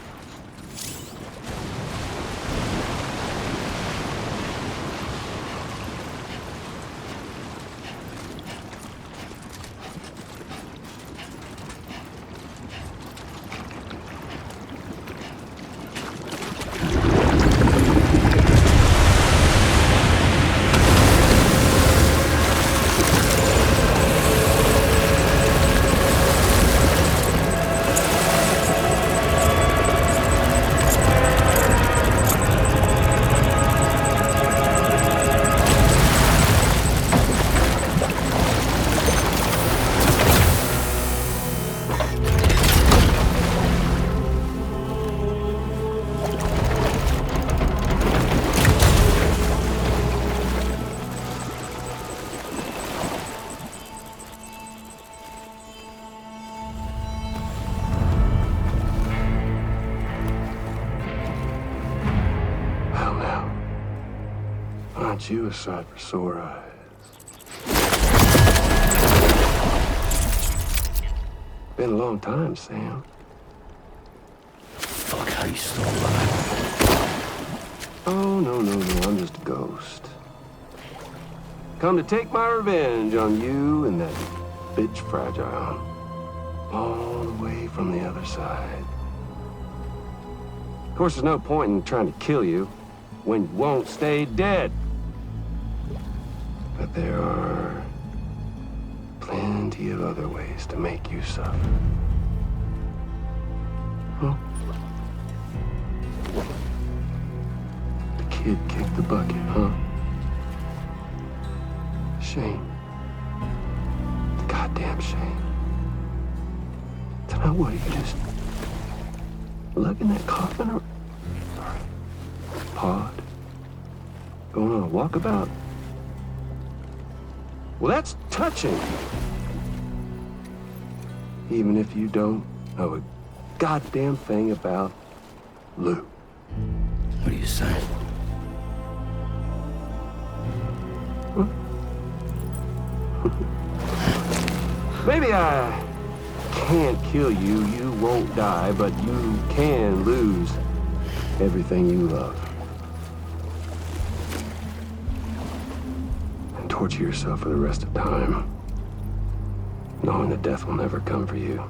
Aren't you a sight for sore eyes? Been a long time, Sam. Fuck, how you still alive? Oh, no, I'm just a ghost. Come to take my revenge on you and that bitch Fragile. All the way from the other side. Of course, there's no point in trying to kill you when you won't stay dead. But there are plenty of other ways to make you suffer. Huh? The kid kicked the bucket, huh? Shame. Goddamn shame. So now what, you just lugging that coffin or... pod? Going on a walkabout? Well, that's touching. Even if you don't know a goddamn thing about Lou. What do you say? Huh? Maybe I can't kill you, you won't die, but you can lose everything you love. And torture yourself for the rest of time, knowing that death will never come for you.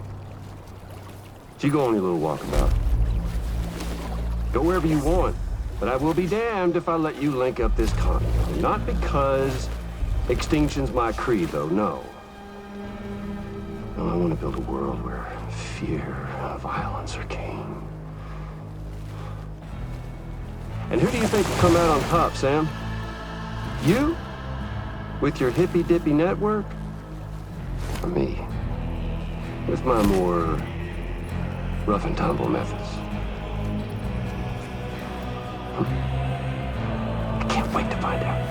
So you go on your little walkabout. Go wherever you want, but I will be damned if I let you link up this continent. Not because extinction's my creed, though, no. No, I want to build a world where fear and violence are king. And who do you think will come out on top, Sam? You? With your hippy-dippy network? Or me? With my more rough-and-tumble methods? I can't wait to find out.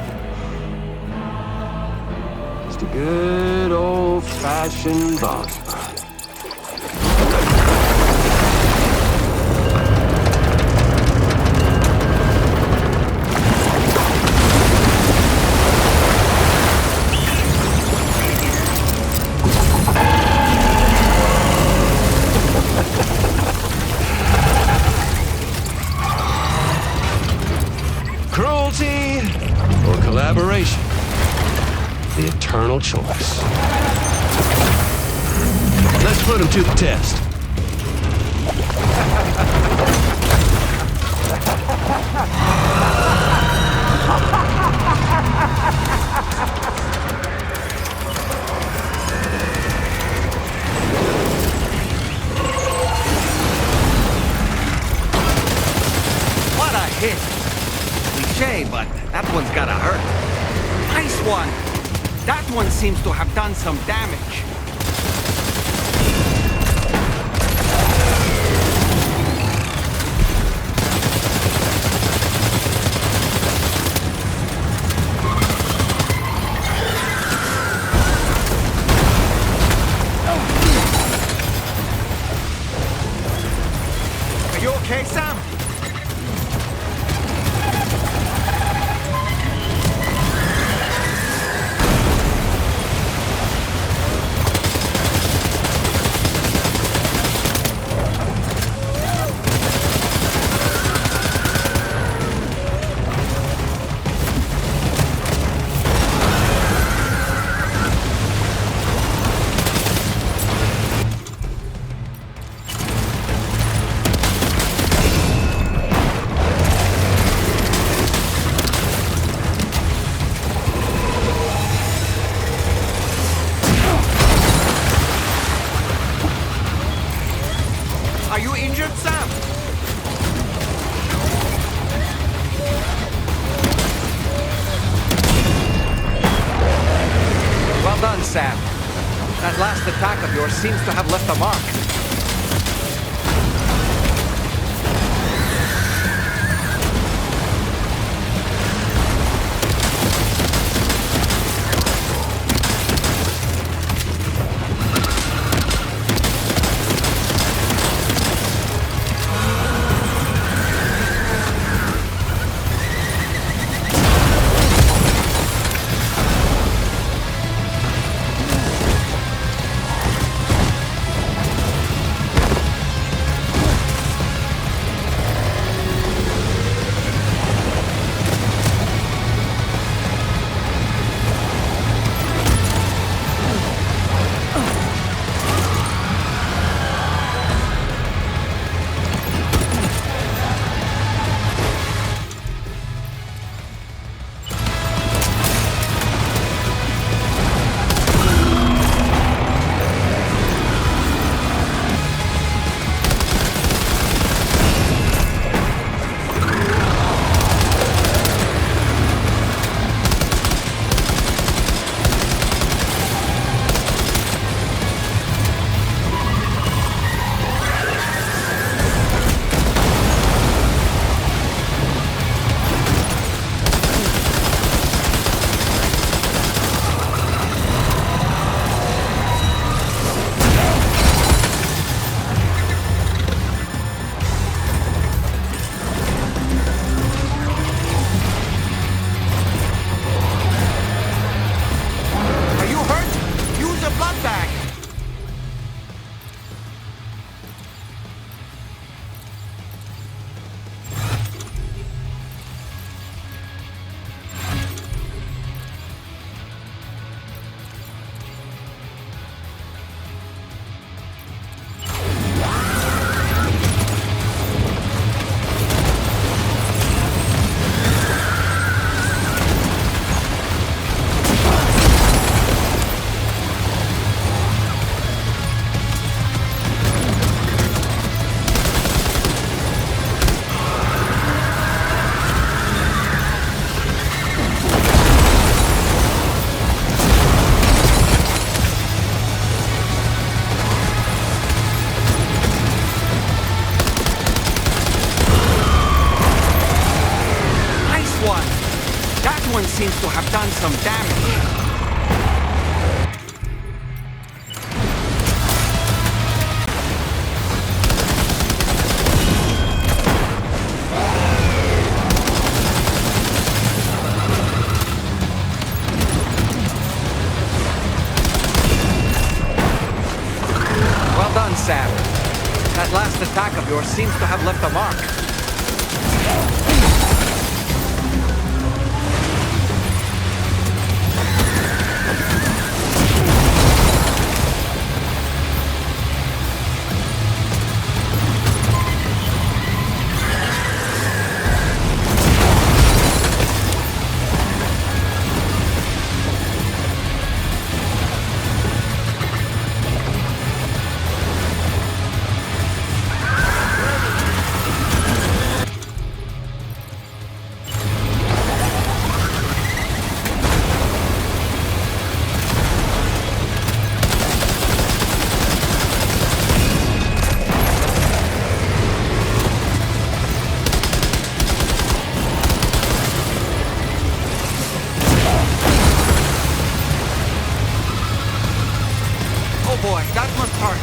Just a good old-fashioned boss fight. Cruelty or collaboration? The eternal choice. Let's put him to the test. What a hit! Cliche, but that one's gotta hurt. Nice one! That one seems to have done some damage. Are you okay, Sam? Are you injured, Sam? Well done, Sam. That last attack of yours seems to have left a mark. That one seems to have done some damage. Well done, Sam. That last attack of yours seems to have left a mark. Boy, that must hurt.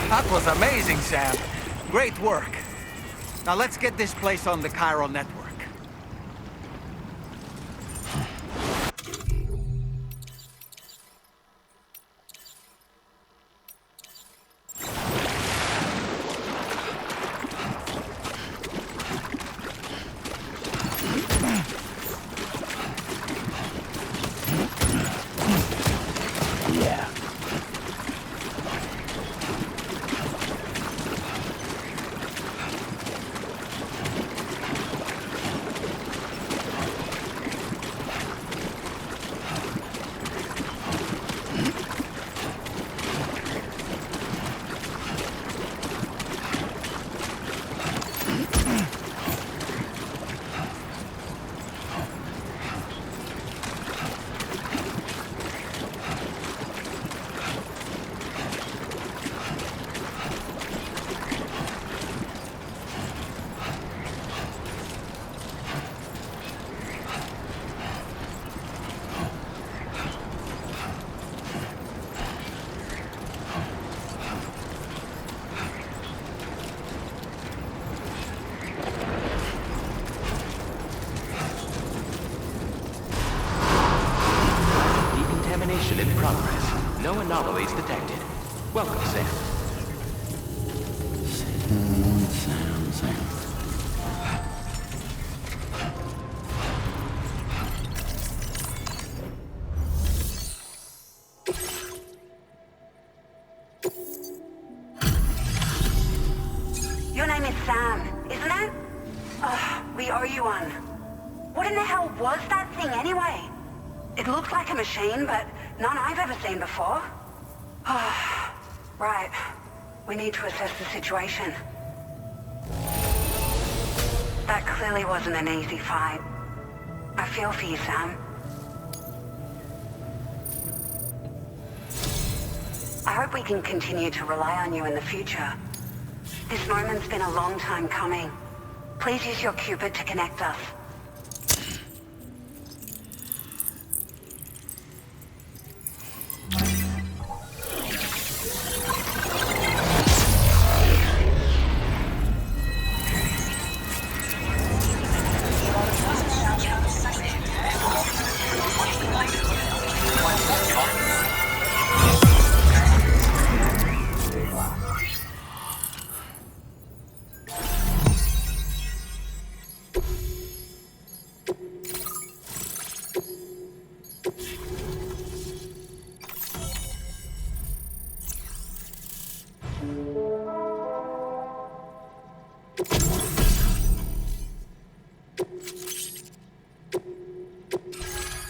That was amazing, Sam. Great work. Now let's get this place on the Chiral Network. anomalies detected. Welcome, Sam. Sam. Your name is Sam, isn't it? We owe you one. What in the hell was that thing anyway? It looked like a machine, but none I've ever seen before. Right. We need to assess the situation. That clearly wasn't an easy fight. I feel for you, Sam. I hope we can continue to rely on you in the future. This moment's been a long time coming. Please use your Cupid to connect us.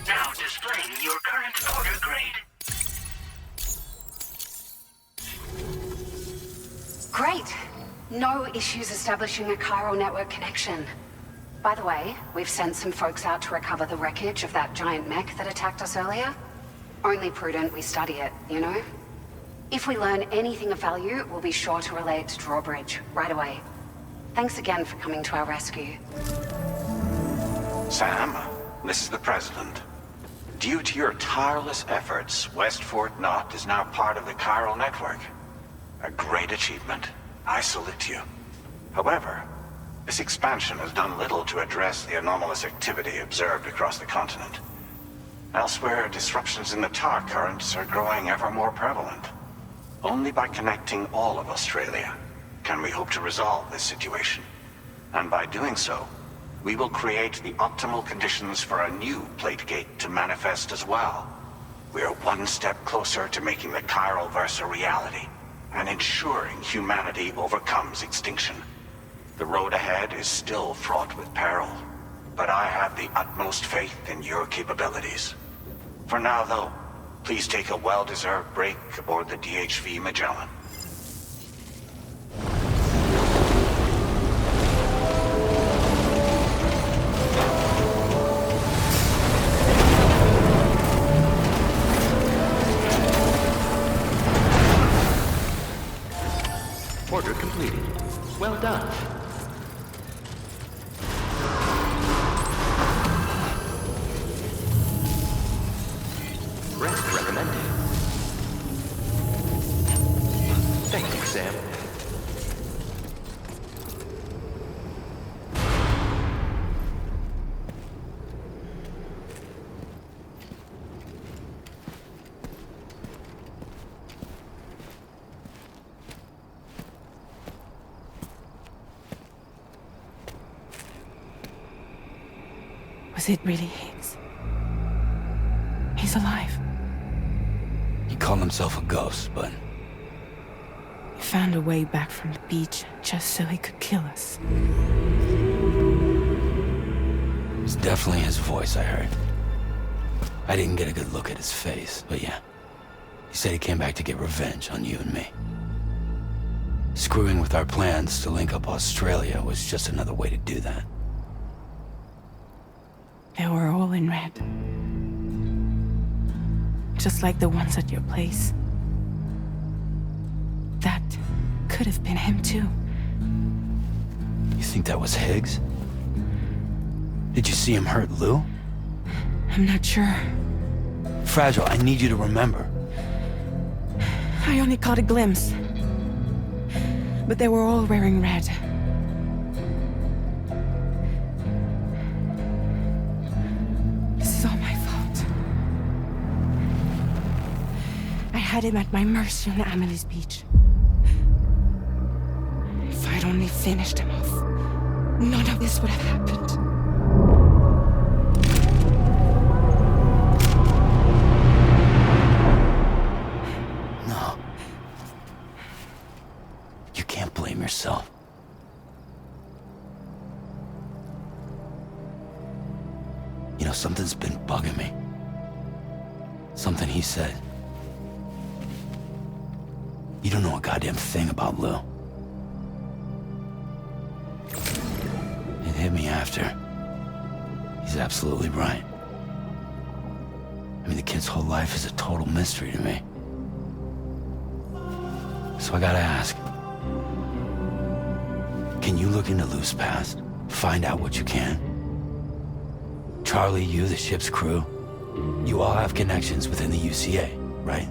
Now displaying your current order grade. Great. No issues establishing a chiral network connection. By the way, we've sent some folks out to recover the wreckage of that giant mech that attacked us earlier. Only prudent we study it, you know? If we learn anything of value, we'll be sure to relay it to DRAWBRIDGE right away. Thanks again for coming to our rescue. Sam, this is the President. Due to your tireless efforts, West Fort Knot is now part of the Chiral Network. A great achievement. I salute you. However, this expansion has done little to address the anomalous activity observed across the continent. Elsewhere, disruptions in the tar currents are growing ever more prevalent. Only by connecting all of Australia can we hope to resolve this situation. And by doing so, we will create the optimal conditions for a new Plategate to manifest as well. We are one step closer to making the Chiral Verse a reality, and ensuring humanity overcomes extinction. The road ahead is still fraught with peril, but I have the utmost faith in your capabilities. For now, though, please take a well-deserved break aboard the DHV Magellan. Order completed. Well done. Rest recommended. Thank you, Sam. Was it really Higgs? He's alive. He called himself a ghost, but... He found a way back from the beach just so he could kill us. It was definitely his voice I heard. I didn't get a good look at his face, but yeah. He said he came back to get revenge on you and me. Screwing with our plans to link up Australia was just another way to do that. They were all in red. Just like the ones at your place. That could have been him too. You think that was Higgs? Did you see him hurt Lou? I'm not sure. Fragile, I need you to remember. I only caught a glimpse. But they were all wearing red. This is all my fault. I had him at my mercy on Amelie's beach. If I'd only finished him off, none of this would have happened. No. You can't blame yourself. You know, something's been bugging me. Something he said. You don't know a goddamn thing about Lou. It hit me after. He's absolutely right. I mean, the kid's whole life is a total mystery to me. So I gotta ask. Can you look into Lou's past? Find out what you can? Charlie, you, the ship's crew, you all have connections within the UCA, right?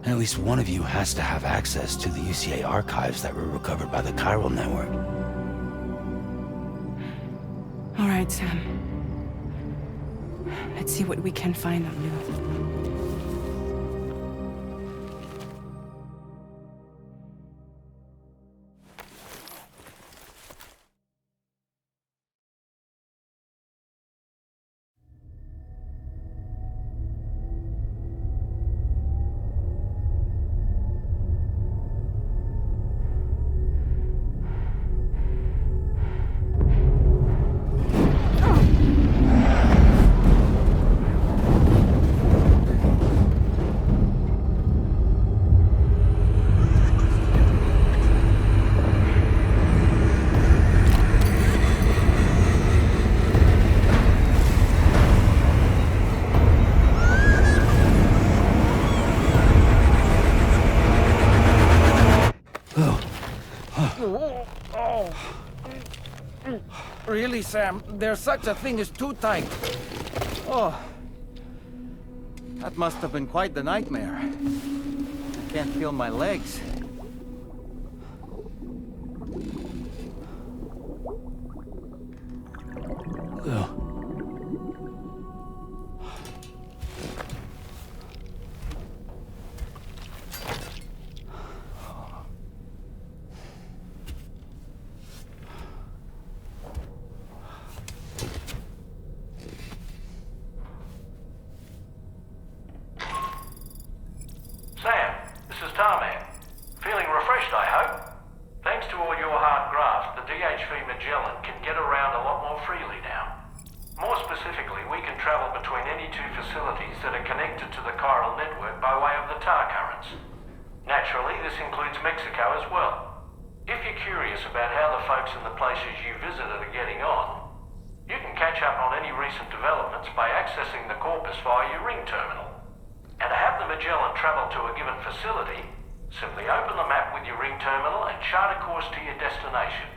And at least one of you has to have access to the UCA archives that were recovered by the Chiral Network. All right, Sam. Let's see what we can find on Lou. Really, Sam, there's such a thing as too tight. Oh, that must have been quite the nightmare. I can't feel my legs. Lou. Sam, this is Tarman. Feeling refreshed, I hope? Thanks to all your hard graft, the DHV Magellan can get around a lot more freely now. More specifically, we can travel between any two facilities that are connected to the Chiral Network by way of the tar currents. Naturally, this includes Mexico as well. If you're curious about how the folks in the places you visited are getting on, you can catch up on any recent developments by accessing the Corpus via your ring terminal. And to have the Magellan travel to a given facility, simply open the map with your ring terminal and chart a course to your destination.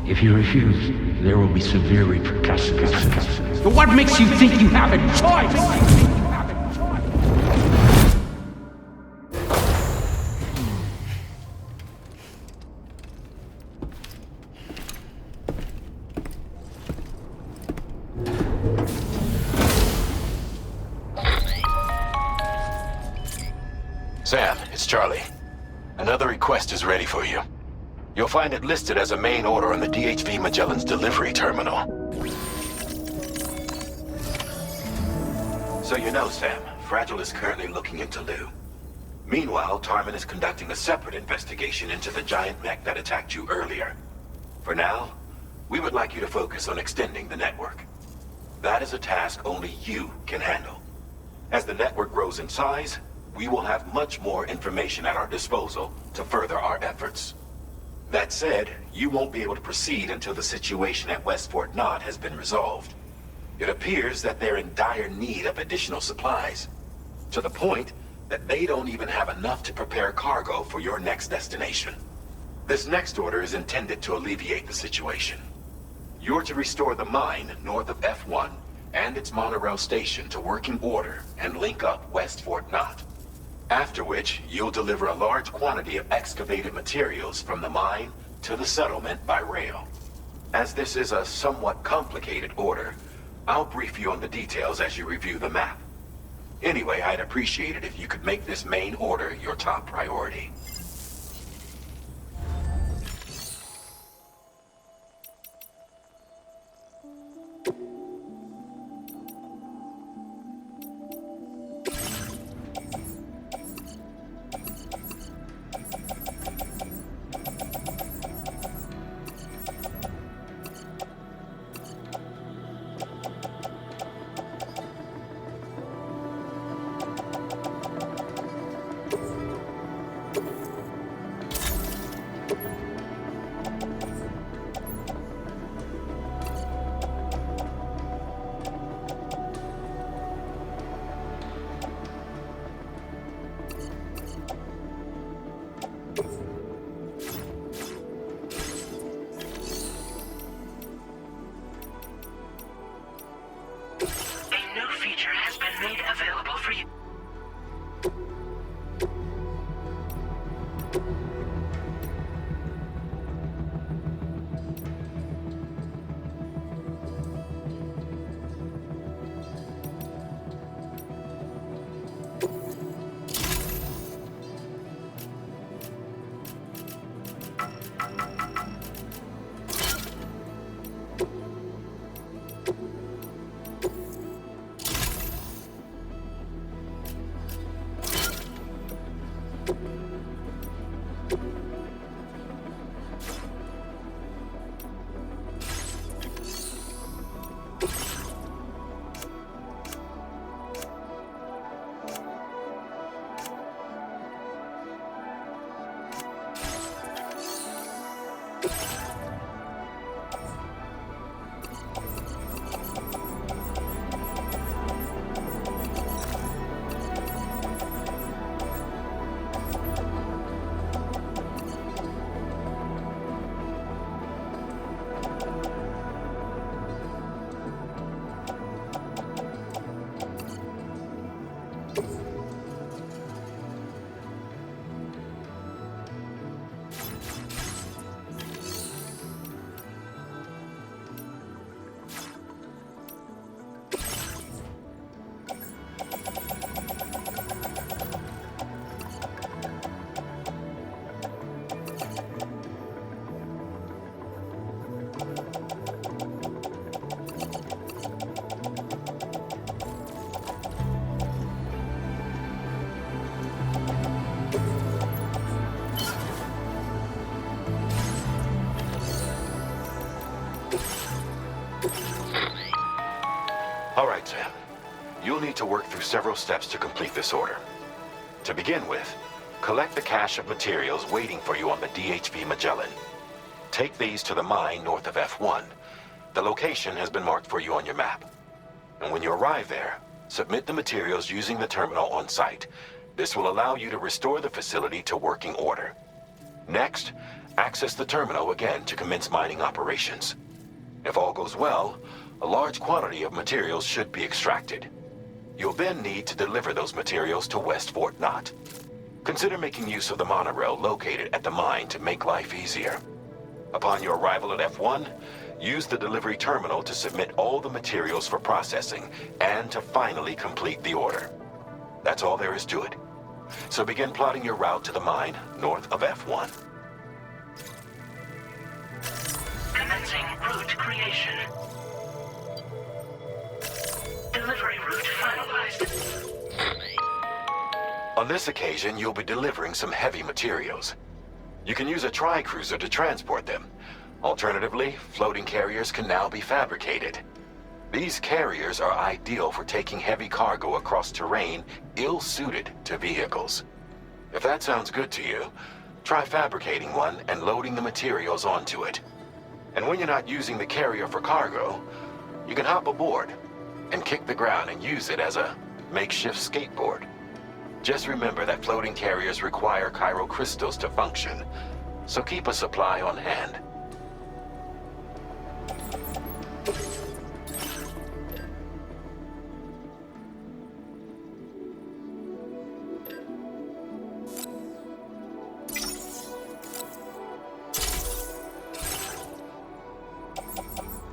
If you refuse, there will be severe repercussions. But what makes you think you have a choice? Sam, it's Charlie. Another request is ready for you. You'll find it listed as a main order on the DHV Magellan's delivery terminal. So you know, Sam, Fragile is currently looking into Lou. Meanwhile, Tarman is conducting a separate investigation into the giant mech that attacked you earlier. For now, we would like you to focus on extending the network. That is a task only you can handle. As the network grows in size, we will have much more information at our disposal to further our efforts. That said, you won't be able to proceed until the situation at West Fort Knott has been resolved. It appears that they're in dire need of additional supplies, to the point that they don't even have enough to prepare cargo for your next destination. This next order is intended to alleviate the situation. You're to restore the mine north of F1 and its monorail station to working order and link up West Fort Knott. After which, you'll deliver a large quantity of excavated materials from the mine to the settlement by rail. As this is a somewhat complicated order, I'll brief you on the details as you review the map. Anyway, I'd appreciate it if you could make this main order your top priority. All right, Sam. You'll need to work through several steps to complete this order. To begin with, collect the cache of materials waiting for you on the DHV Magellan. Take these to the mine north of F1. The location has been marked for you on your map. And when you arrive there, submit the materials using the terminal on site. This will allow you to restore the facility to working order. Next, Access the terminal again to commence mining operations. If all goes well, a large quantity of materials should be extracted. You'll then need to deliver those materials to West Fort Knott. Consider making use of the monorail located at the mine to make life easier. Upon your arrival at F1, use the delivery terminal to submit all the materials for processing and to finally complete the order. That's all there is to it. So begin plotting your route to the mine north of F1. Commencing route creation. Delivery route finalized. On this occasion, you'll be delivering some heavy materials. You can use a tri-cruiser to transport them. Alternatively, floating carriers can now be fabricated. These carriers are ideal for taking heavy cargo across terrain ill-suited to vehicles. If that sounds good to you, try fabricating one and loading the materials onto it. And when you're not using the carrier for cargo, you can hop aboard and kick the ground and use it as a makeshift skateboard. Just remember that floating carriers require chiral crystals to function, so keep a supply on hand.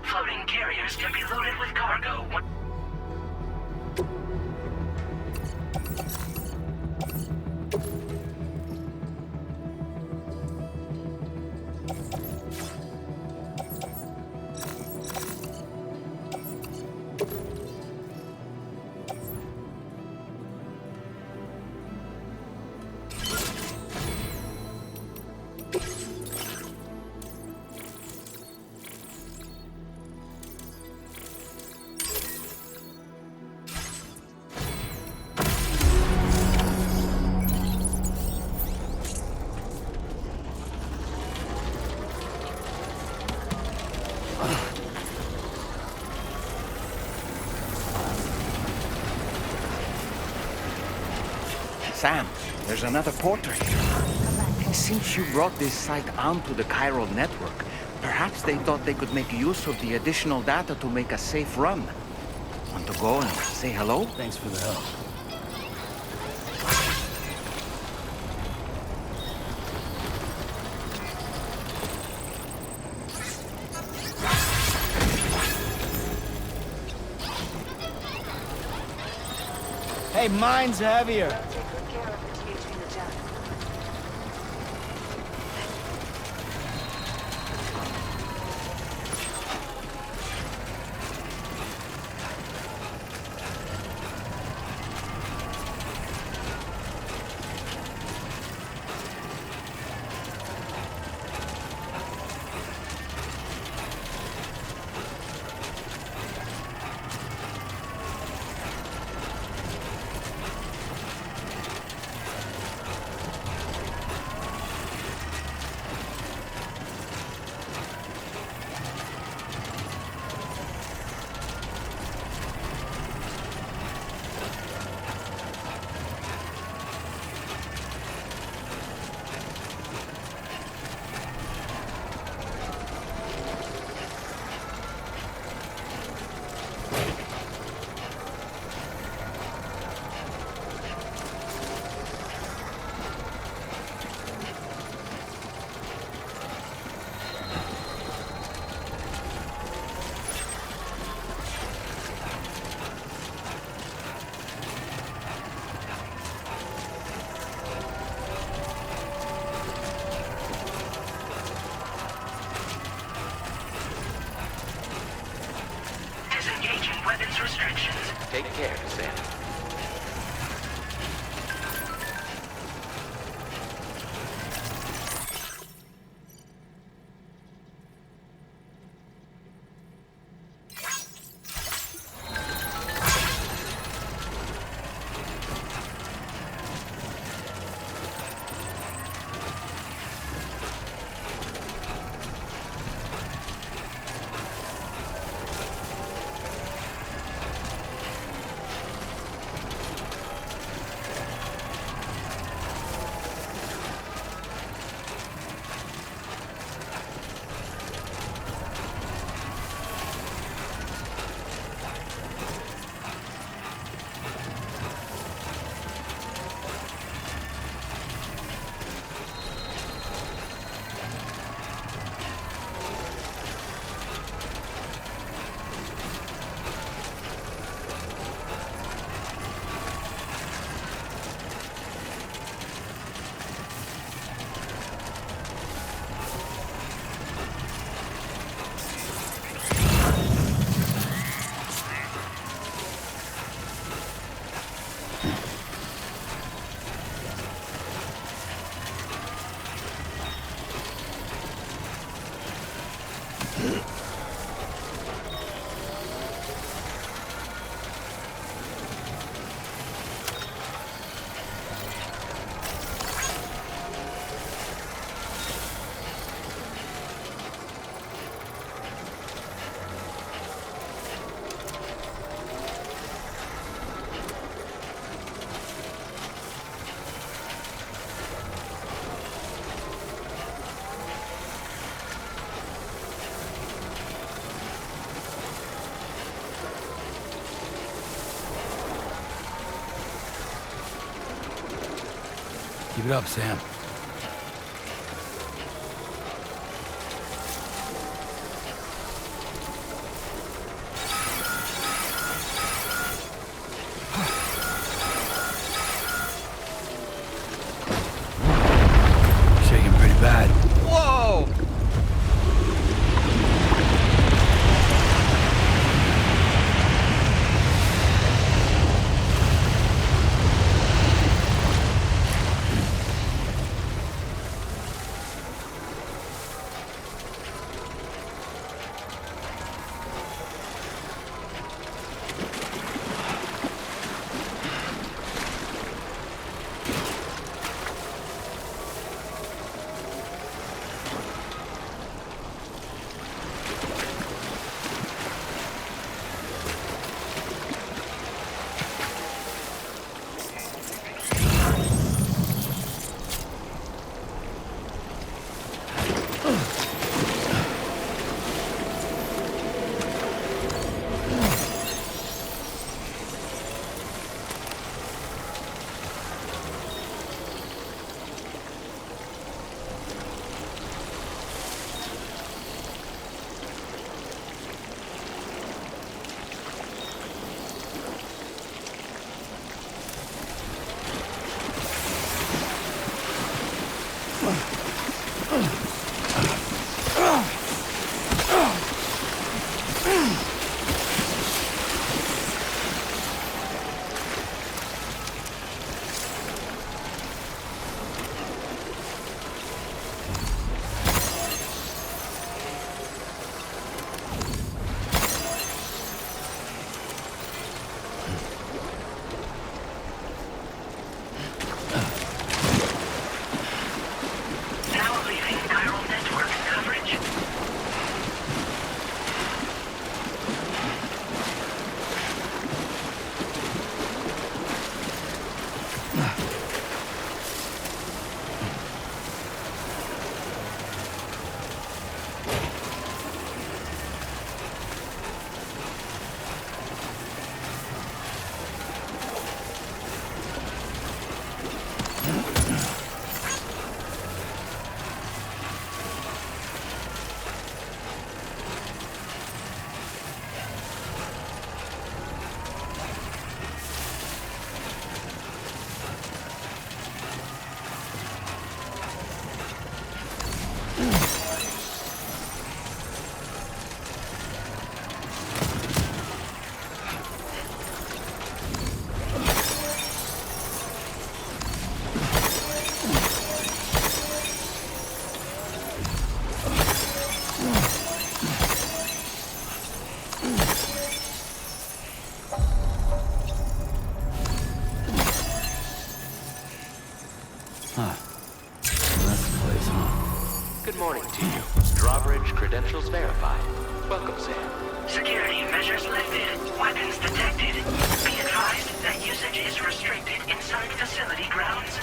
Floating carriers can be loaded with cargo. Sam, there's another porter here. Since you brought this site onto the Chiral Network, perhaps they thought they could make use of the additional data to make a safe run. Want to go and say hello? Thanks for the help. Hey, mine's heavier. Take care, Sam. Keep it up, Sam. Shaking pretty bad. Whoa! Good morning to you. Drawbridge credentials verified. Welcome, Sam. Security measures lifted. Weapons detected. Be advised that usage is restricted inside facility grounds.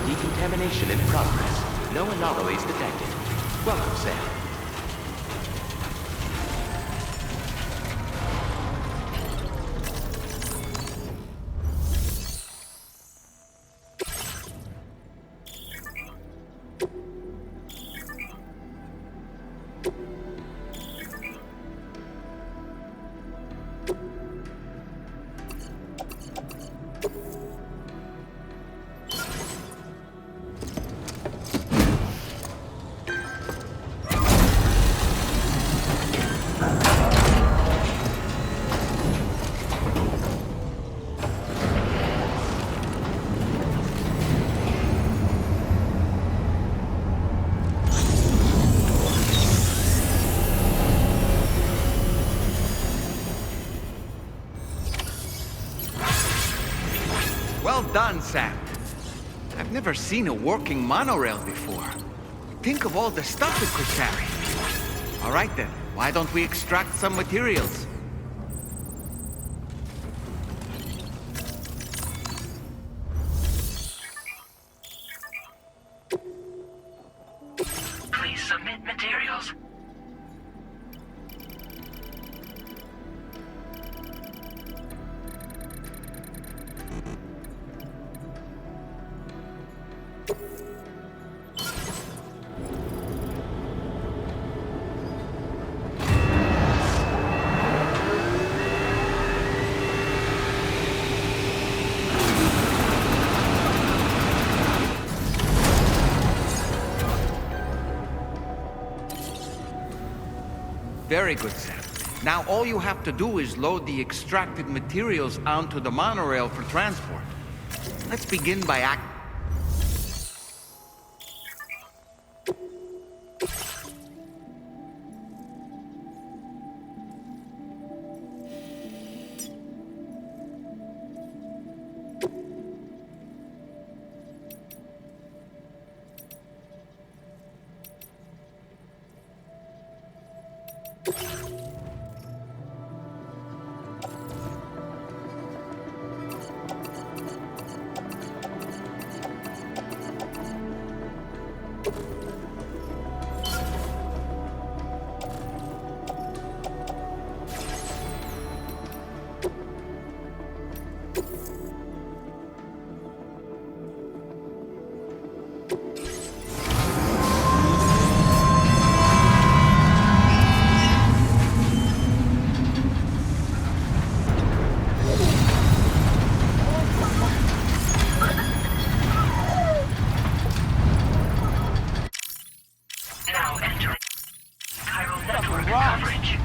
Decontamination in progress. No anomalies detected. Welcome, Sam. understand. I've never seen a working monorail before. Think of all the stuff it could carry. All right then, why don't we extract some materials? Please submit materials. Very good, Sam. Now all you have to do is load the extracted materials onto the monorail for transport. Let's begin by Now entering Chiral Network coverage.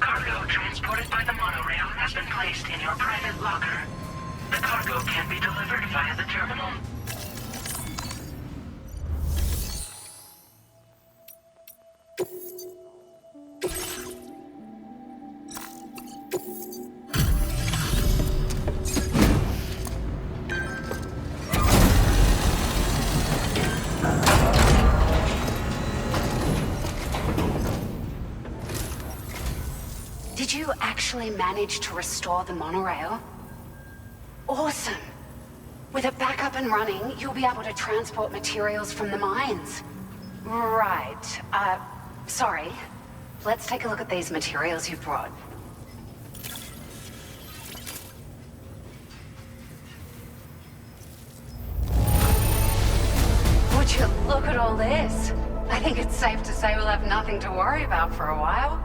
Cargo transported by the monorail has been placed in your private locker. The cargo can be delivered via the terminal. Did you actually manage to restore the monorail? Awesome! With it back up and running, you'll be able to transport materials from the mines. Right. Sorry. Let's take a look at these materials you've brought. Would you look at all this? I think it's safe to say we'll have nothing to worry about for a while.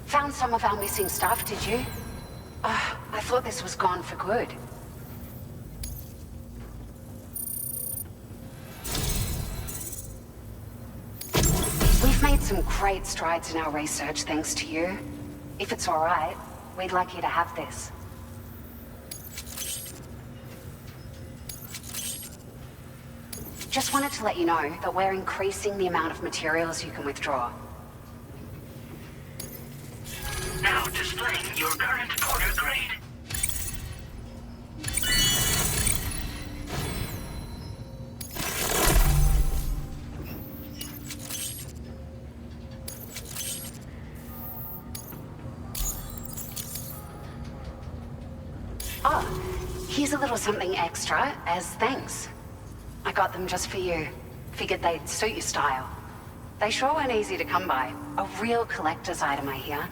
Found some of our missing stuff, did you? I thought this was gone for good. We've made some great strides in our research thanks to you. If it's all right, we'd like you to have this. Just wanted to let you know that we're increasing the amount of materials you can withdraw. Now displaying your current order grade. Oh, here's a little something extra as thanks. I got them just for you. Figured they'd suit your style. They sure weren't easy to come by. A real collector's item, I hear.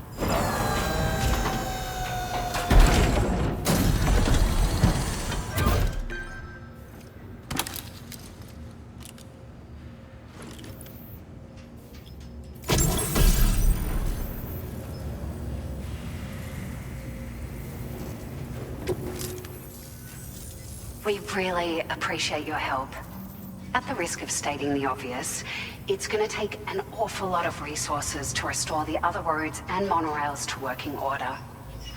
We really appreciate your help. At the risk of stating the obvious, it's going to take an awful lot of resources to restore the other roads and monorails to working order.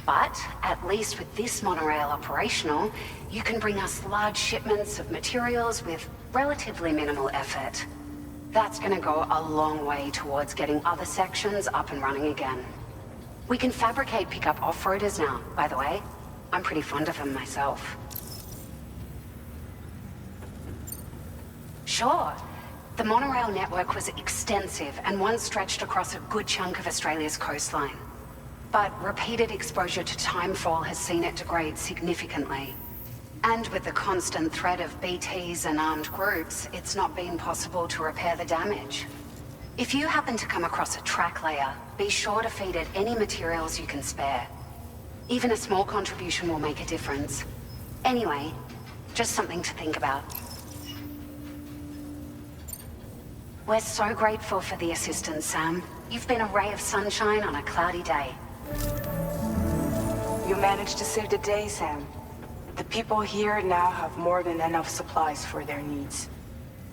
But at least with this monorail operational, you can bring us large shipments of materials with relatively minimal effort. That's going to go a long way towards getting other sections up and running again. We can fabricate pickup off-roaders now, by the way. I'm pretty fond of them myself. Sure. The monorail network was extensive and once stretched across a good chunk of Australia's coastline. But repeated exposure to timefall has seen it degrade significantly. And with the constant threat of BTs and armed groups, it's not been possible to repair the damage. If you happen to come across a track layer, be sure to feed it any materials you can spare. Even a small contribution will make a difference. Anyway, just something to think about. We're so grateful for the assistance, Sam. You've been a ray of sunshine on a cloudy day. You managed to save the day, Sam. The people here now have more than enough supplies for their needs.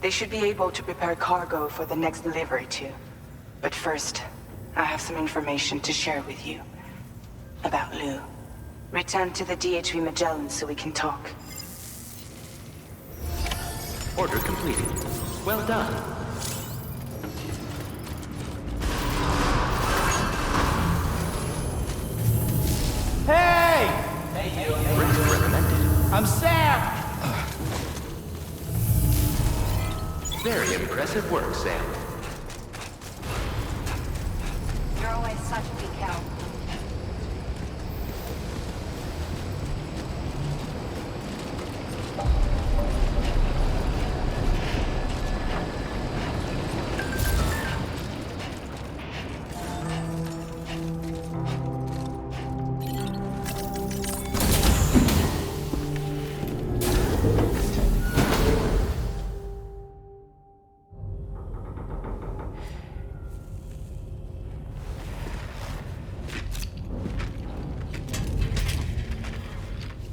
They should be able to prepare cargo for the next delivery too. But first, I have some information to share with you. About Lou. Return to the DHV Magellan so we can talk. Order completed. Well done. Hey! Hey, you. Recommended. I'm Sam! Very impressive work, Sam. You're always such a big help.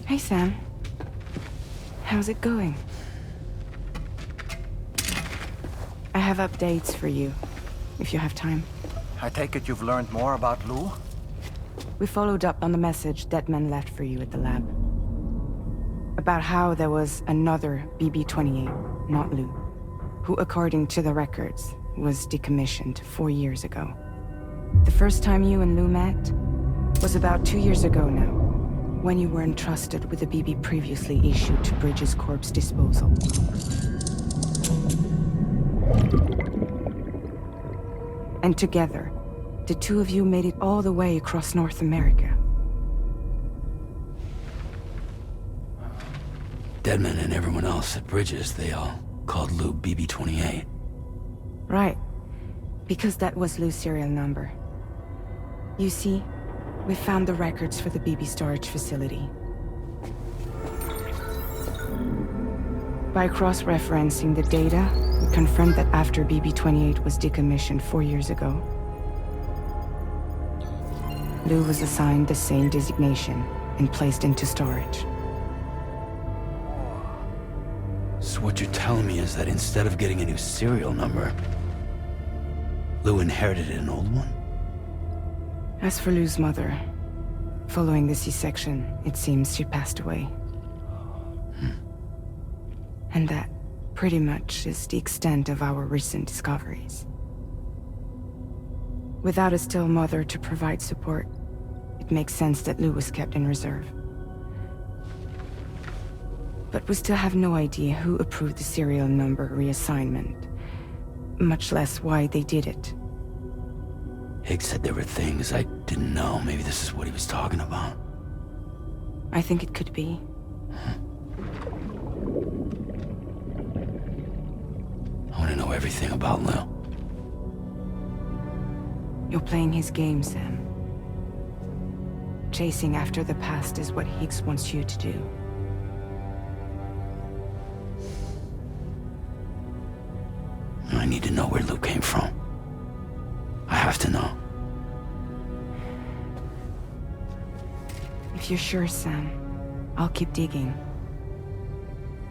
Hey, Sam. How's it going? I have updates for you, if you have time. I take it you've learned more about Lou? We followed up on the message Deadman left for you at the lab. About how there was another BB-28, not Lou, who, according to the records, was decommissioned 4 years ago. The first time you and Lou met was about 2 years ago now, when you were entrusted with the BB previously issued to Bridge's corpse disposal. And together, the two of you made it all the way across North America. Deadman and everyone else at Bridges, they all called Lou BB-28. Right. Because that was Lou's serial number. You see, we found the records for the BB storage facility. By cross-referencing the data, we confirmed that after BB-28 was decommissioned 4 years ago, Lou was assigned the same designation and placed into storage. So what you're telling me is that instead of getting a new serial number, Lou inherited an old one? As for Lou's mother, following the C-section, it seems she passed away. And that pretty much is the extent of our recent discoveries. Without a still mother to provide support, it makes sense that Lou was kept in reserve. But we still have no idea who approved the serial number reassignment, much less why they did it. Higgs said there were things I didn't know. Maybe this is what he was talking about. I think it could be. I want to know everything about Lou. You're playing his game, Sam. Chasing after the past is what Higgs wants you to do. I need to know where Lou came from. I have to know. If you're sure, Sam, I'll keep digging.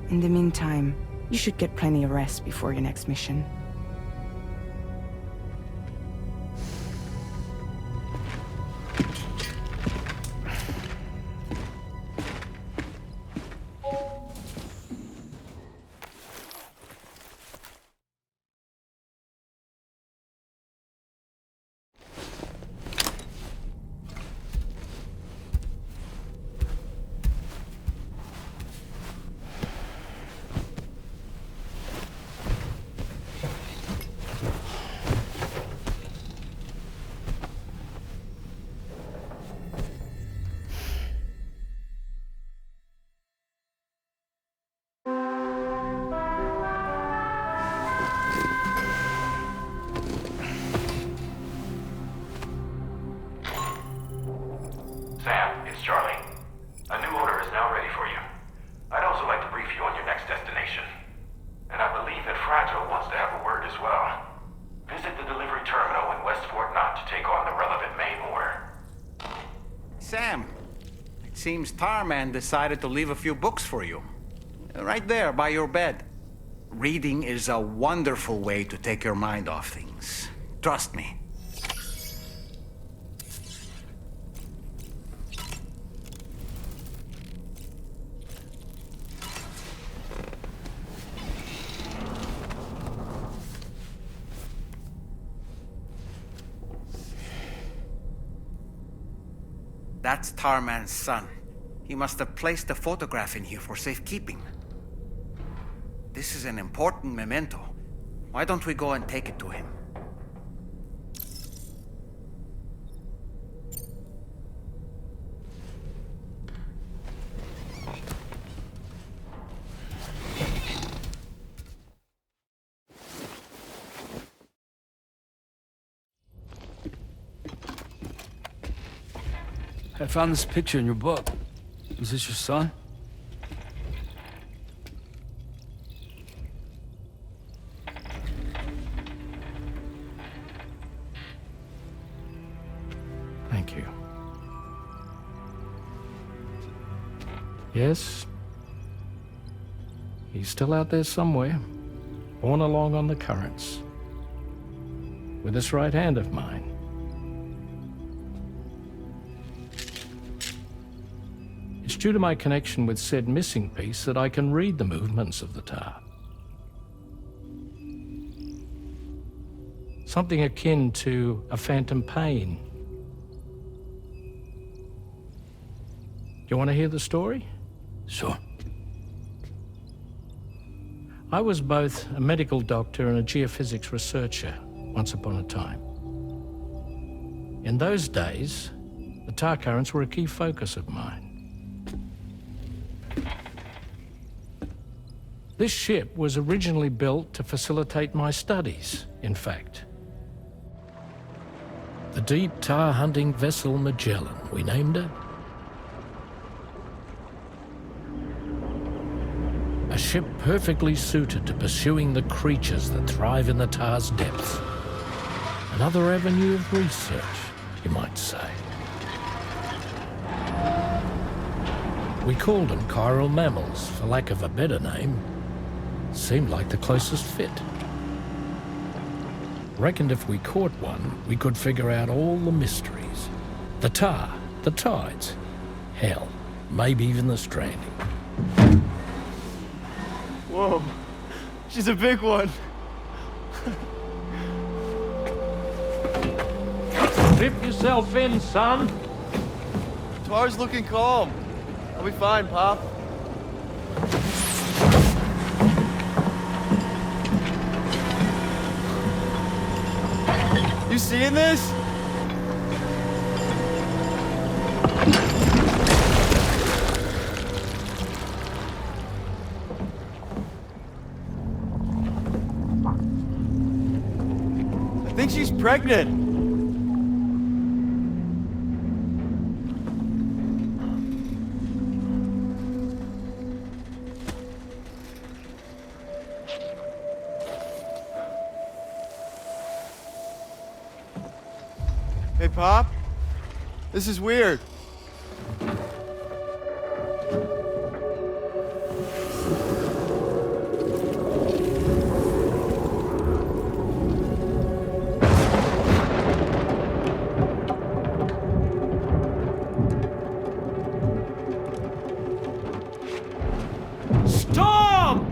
In the meantime, you should get plenty of rest before your next mission. Sam, it's Charlie. A new order is now ready for you. I'd also like to brief you on your next destination. And I believe that Fragile wants to have a word as well. Visit the delivery terminal in West Fort Knott to take on the relevant main order. Sam, it seems Tarman decided to leave a few books for you. Right there, by your bed. Reading is a wonderful way to take your mind off things. Trust me. That's Tarman's son. He must have placed a photograph in here for safekeeping. This is an important memento. Why don't we go and take it to him? I found this picture in your book. Is this your son? Thank you. Yes. He's still out there somewhere, borne along on the currents, with this right hand of mine. It's due to my connection with said missing piece that I can read the movements of the tar. Something akin to a phantom pain. Do you want to hear the story? Sure. I was both a medical doctor and a geophysics researcher once upon a time. In those days, the tar currents were a key focus of mine. This ship was originally built to facilitate my studies, in fact. The deep tar hunting vessel Magellan, we named it. A ship perfectly suited to pursuing the creatures that thrive in the tar's depths. Another avenue of research, you might say. We called them chiral mammals, for lack of a better name. Seemed like the closest fit. Reckoned if we caught one, we could figure out all the mysteries. The tar, the tides, hell, maybe even the stranding. Whoa, She's a big one. Strip yourself in, son. Tar's looking calm. I'll be fine, Pop. You seeing this? I think she's pregnant. Hey, Pop? This is weird. Storm!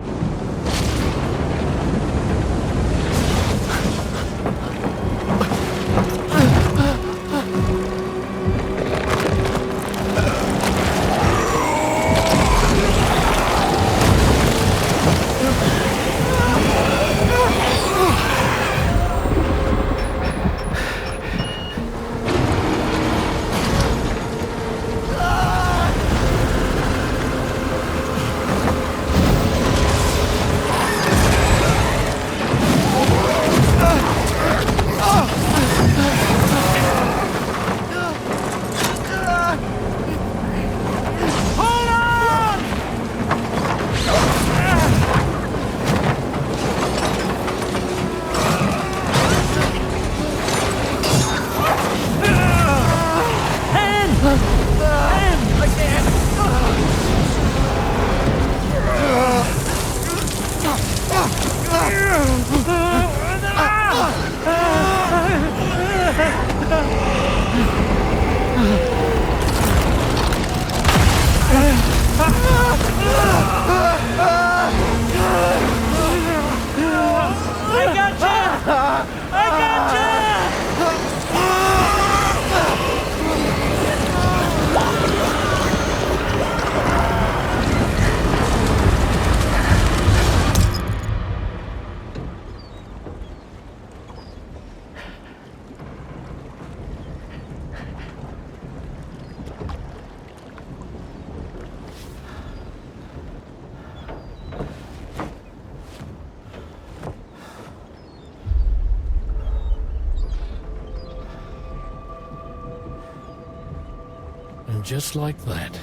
And just like that,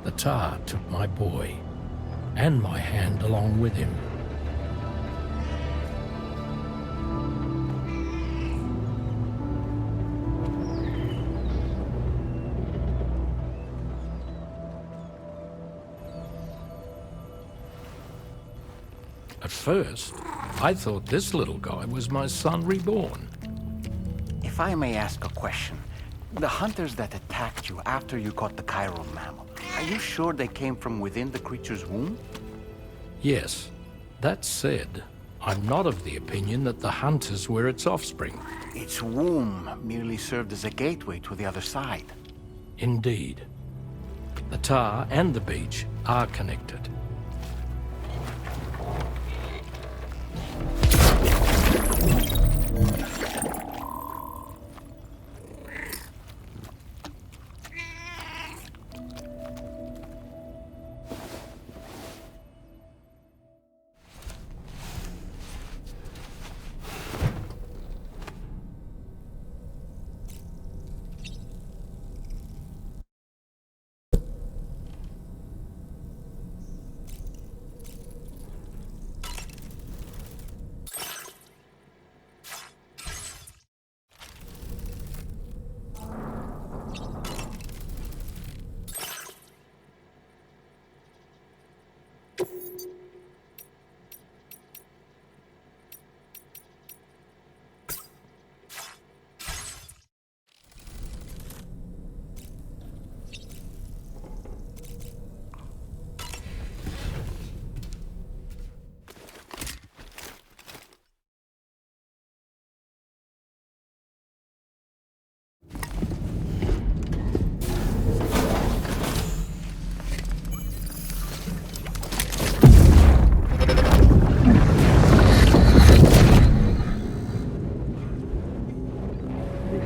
the tar took my boy, and my hand along with him. At first, I thought this little guy was my son reborn. If I may ask a question, the hunters that attacked you after you caught the chiral mammal, are you sure they came from within the creature's womb? Yes. That said, I'm not of the opinion that the hunters were its offspring. Its womb merely served as a gateway to the other side. Indeed. The tar and the beach are connected.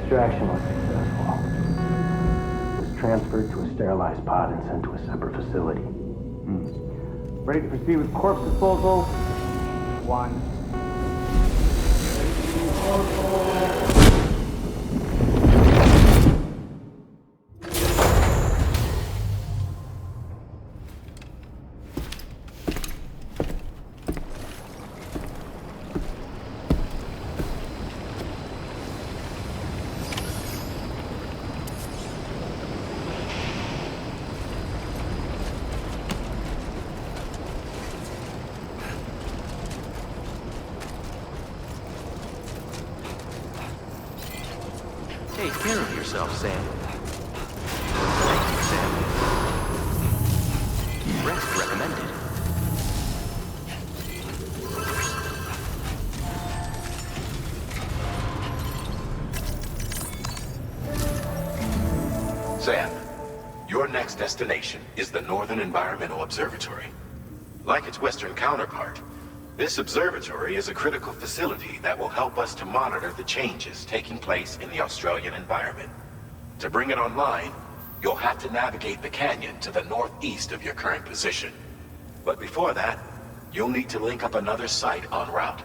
Extraction was successful. It was transferred to a sterilized pod and sent to a separate facility. Ready to proceed with corpse disposal? 1. Take care of yourself, Sam. Thank you, Sam. Rest recommended. Sam, your next destination is the Northern Environmental Observatory. Like its Western counterpart, this observatory is a critical facility that will help us to monitor the changes taking place in the Australian environment. To bring it online, you'll have to navigate the canyon to the northeast of your current position. But before that, you'll need to link up another site en route.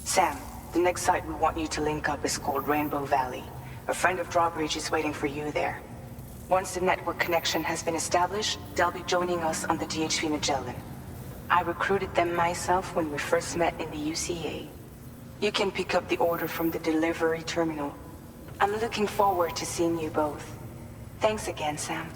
Sam, the next site we want you to link up is called Rainbow Valley. A friend of DRAWBRIDGE is waiting for you there. Once the network connection has been established, they'll be joining us on the DHV Magellan. I recruited them myself when we first met in the UCA. You can pick up the order from the delivery terminal. I'm looking forward to seeing you both. Thanks again, Sam.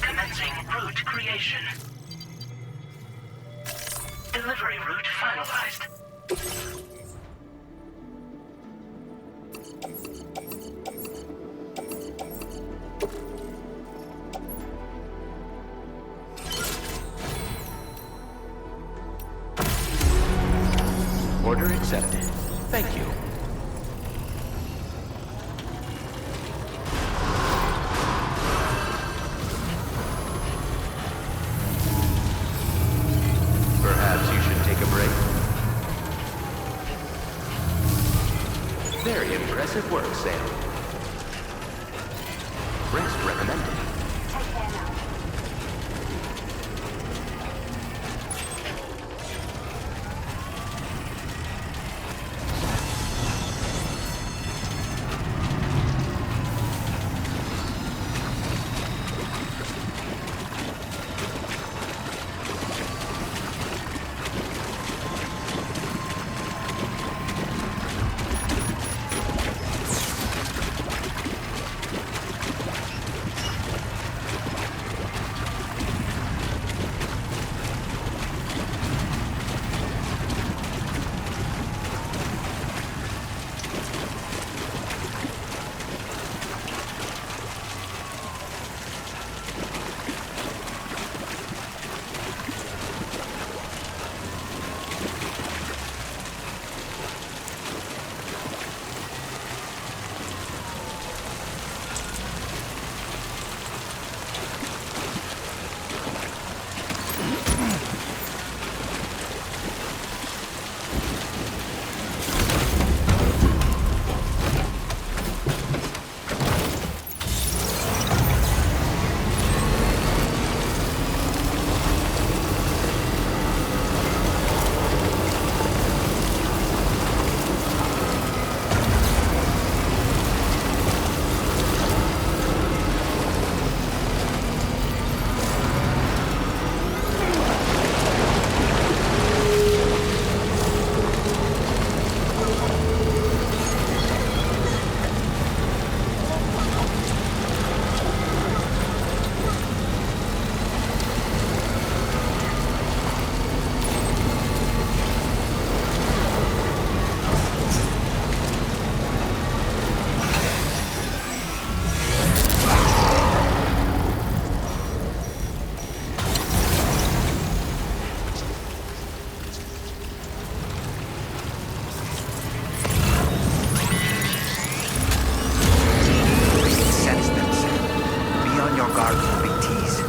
Commencing route creation. Delivery route finalized. Order accepted. Thank you. Perhaps you should take a break. Very impressive work, Sam. Rest recommended. BTs.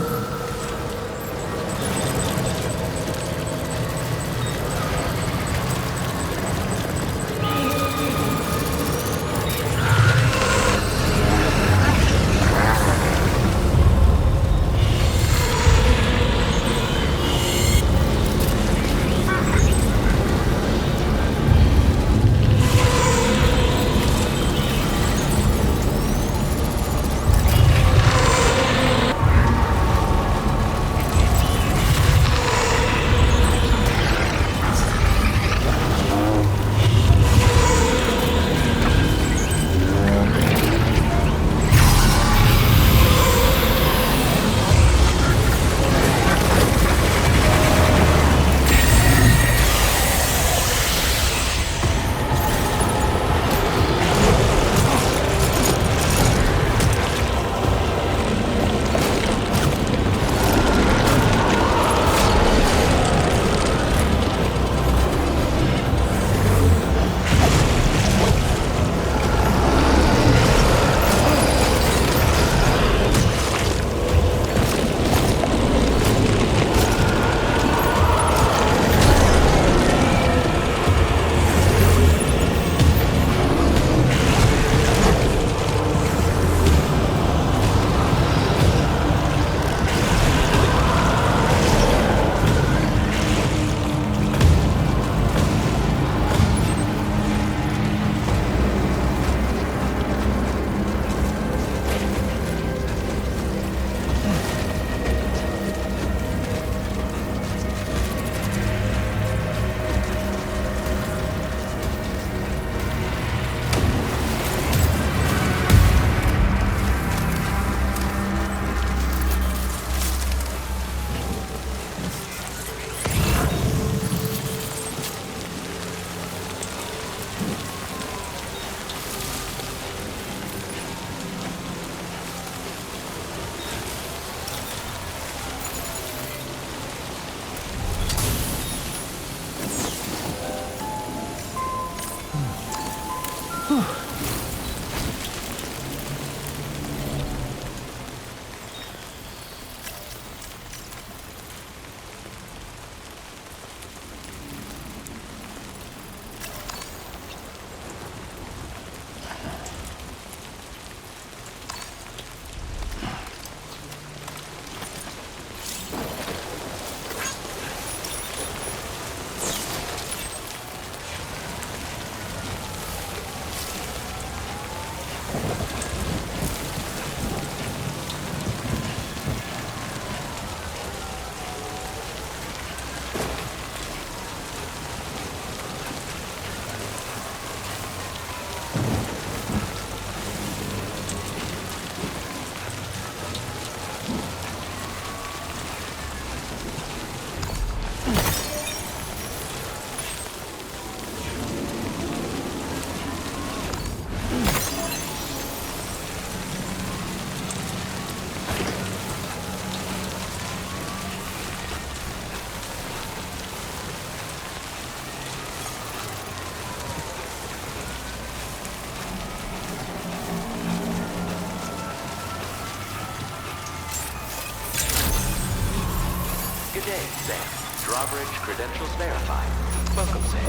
Good day, Sam. Drawbridge credentials verified. Welcome, Sam.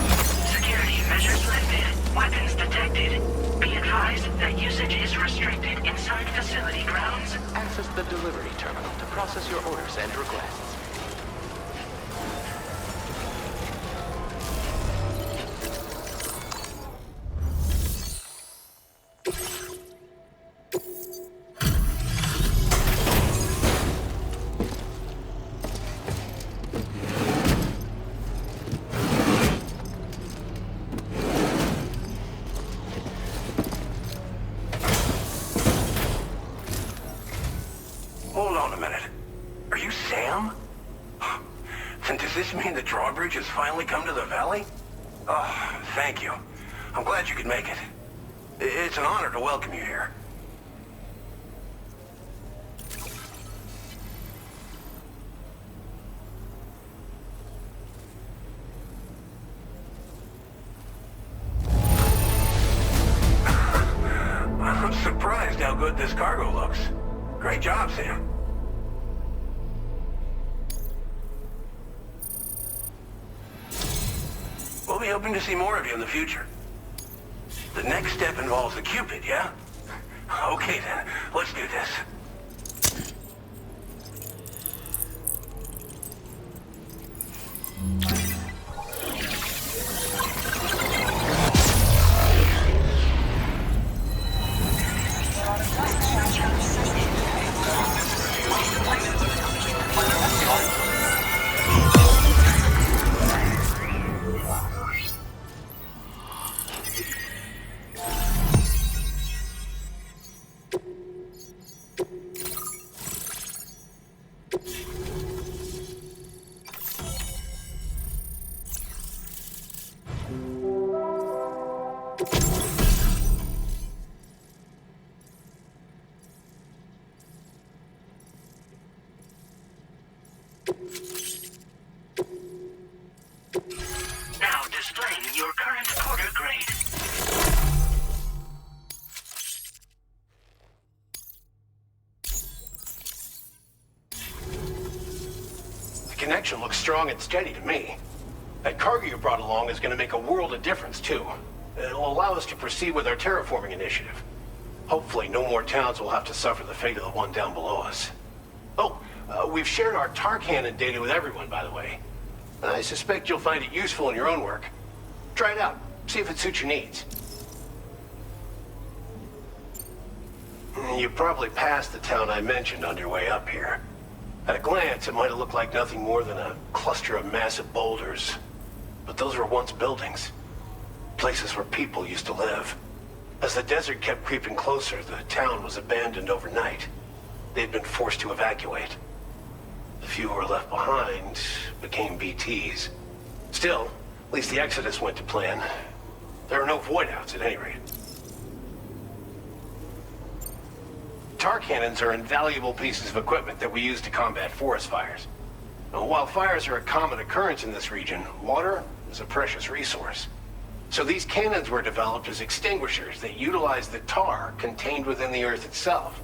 Security measures lifted. Weapons detected. Be advised that usage is restricted inside facility grounds. Access the delivery terminal to process your orders and requests. Hold on a minute. Are you Sam? Then does this mean the drawbridge has finally come to the valley? Oh, thank you. I'm glad you could make it. It's an honor to welcome you here. I'm surprised how good this cargo looks. Great job, Sam. be hoping to see more of you in the future. The next step involves the Cupid, yeah? Okay then, let's do this. Now displaying your current quarter grade. The connection looks strong and steady to me. That cargo you brought along is going to make a world of difference, too. It'll allow us to proceed with our terraforming initiative. Hopefully, no more towns will have to suffer the fate of the one down below us. Oh, we've shared our tar cannon data with everyone, by the way. I suspect you'll find it useful in your own work. Try it out. See if it suits your needs. You probably passed the town I mentioned on your way up here. At a glance, it might have looked like nothing more than a cluster of massive boulders. But those were once buildings. Places where people used to live. As the desert kept creeping closer, the town was abandoned overnight. They'd been forced to evacuate. The few who were left behind became BTs. Still, at least the exodus went to plan. There are no void-outs at any rate. Tar cannons are invaluable pieces of equipment that we use to combat forest fires. Now, while fires are a common occurrence in this region, water is a precious resource. So these cannons were developed as extinguishers that utilize the tar contained within the earth itself.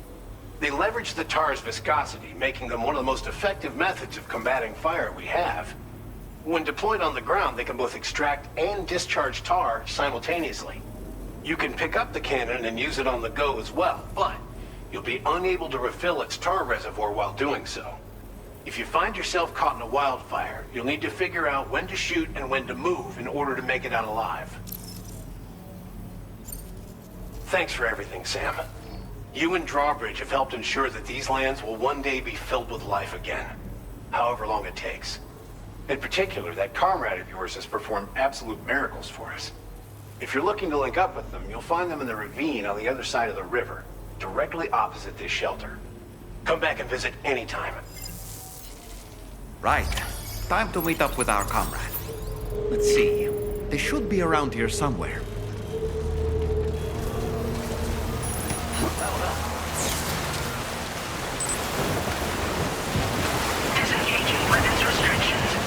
They leverage the tar's viscosity, making them one of the most effective methods of combating fire we have. When deployed on the ground, they can both extract and discharge tar simultaneously. You can pick up the cannon and use it on the go as well, but you'll be unable to refill its tar reservoir while doing so. If you find yourself caught in a wildfire, you'll need to figure out when to shoot and when to move in order to make it out alive. Thanks for everything, Sam. You and DRAWBRIDGE have helped ensure that these lands will one day be filled with life again, however long it takes. In particular, that comrade of yours has performed absolute miracles for us. If you're looking to link up with them, you'll find them in the ravine on the other side of the river, directly opposite this shelter. Come back and visit anytime. Right. Time to meet up with our comrade. Let's see. They should be around here somewhere. Disengaging weapons restrictions.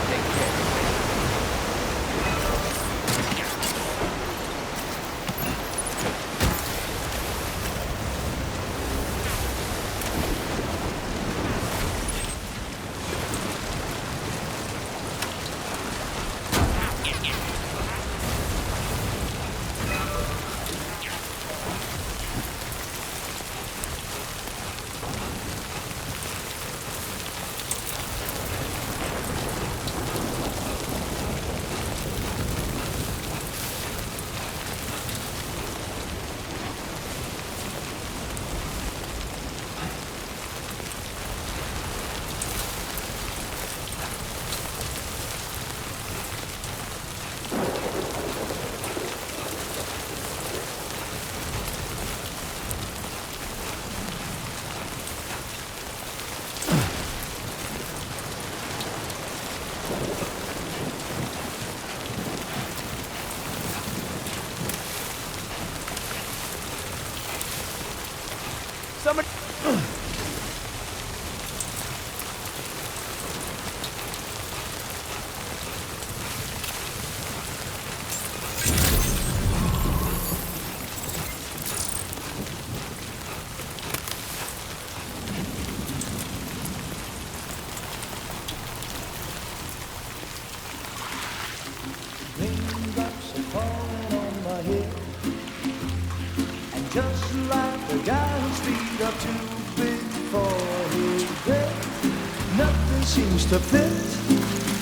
seems to fit.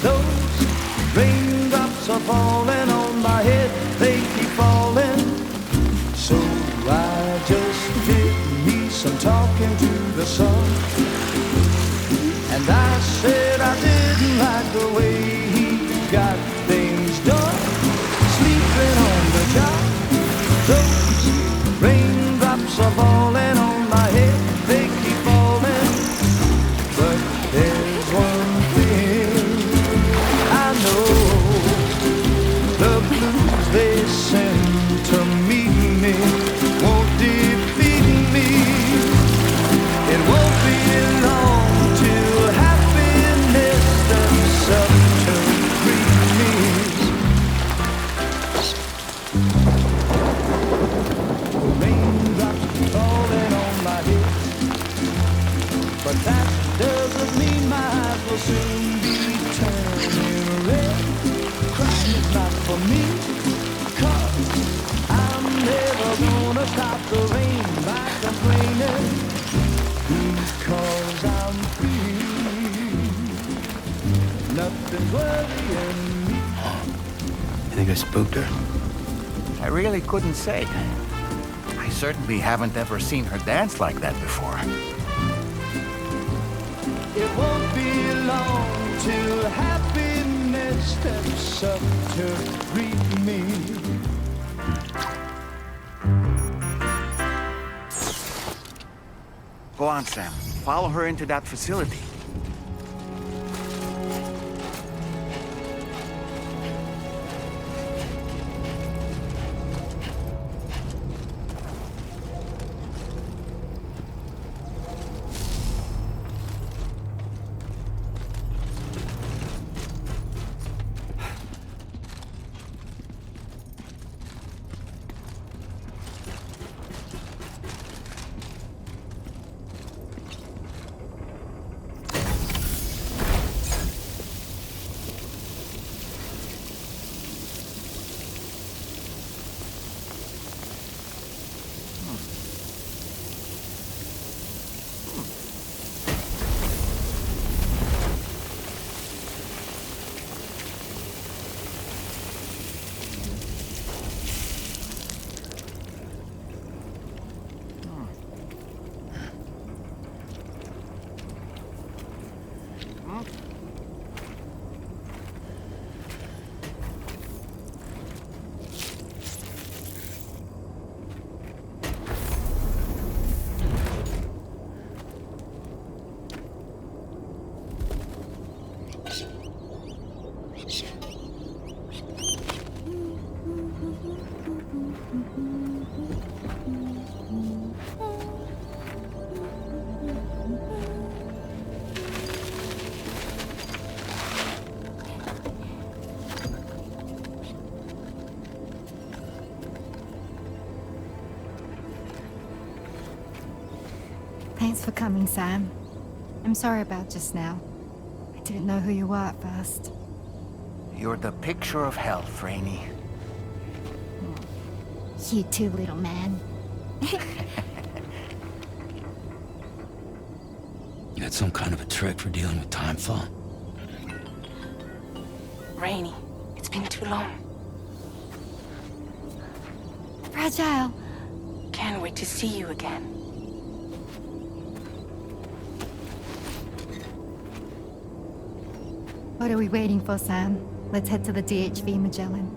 Those raindrops are falling on my head, they keep falling. So I just did me some talking to the sun. And I said I didn't like the way he got things done. Sleeping on the job, those raindrops are falling on my head, they keep falling. But there's one thing I know, the blues they send to meet me won't defeat me. It won't be long till happiness steps up to greet me. Raindrops falling on my head, but that doesn't mean my eyes will soon be turning red. Crying is not for me, 'cause I'm never gonna stop the rain by complaining, because I'm free. Nothing's worrying me. You think I spooked her? I really couldn't say. I certainly haven't ever seen her dance like that before. It won't be long till happiness steps up to greet me. Go on, Sam. Follow her into that facility. Thanks for coming, Sam. I'm sorry about just now. I didn't know who you were at first. You're the picture of health, Rainey. You too, little man. You had some kind of a trick for dealing with timefall? Rainey, it's been too long. Fragile. Can't wait to see you again. What are we waiting for, Sam? Let's head to the DHV Magellan.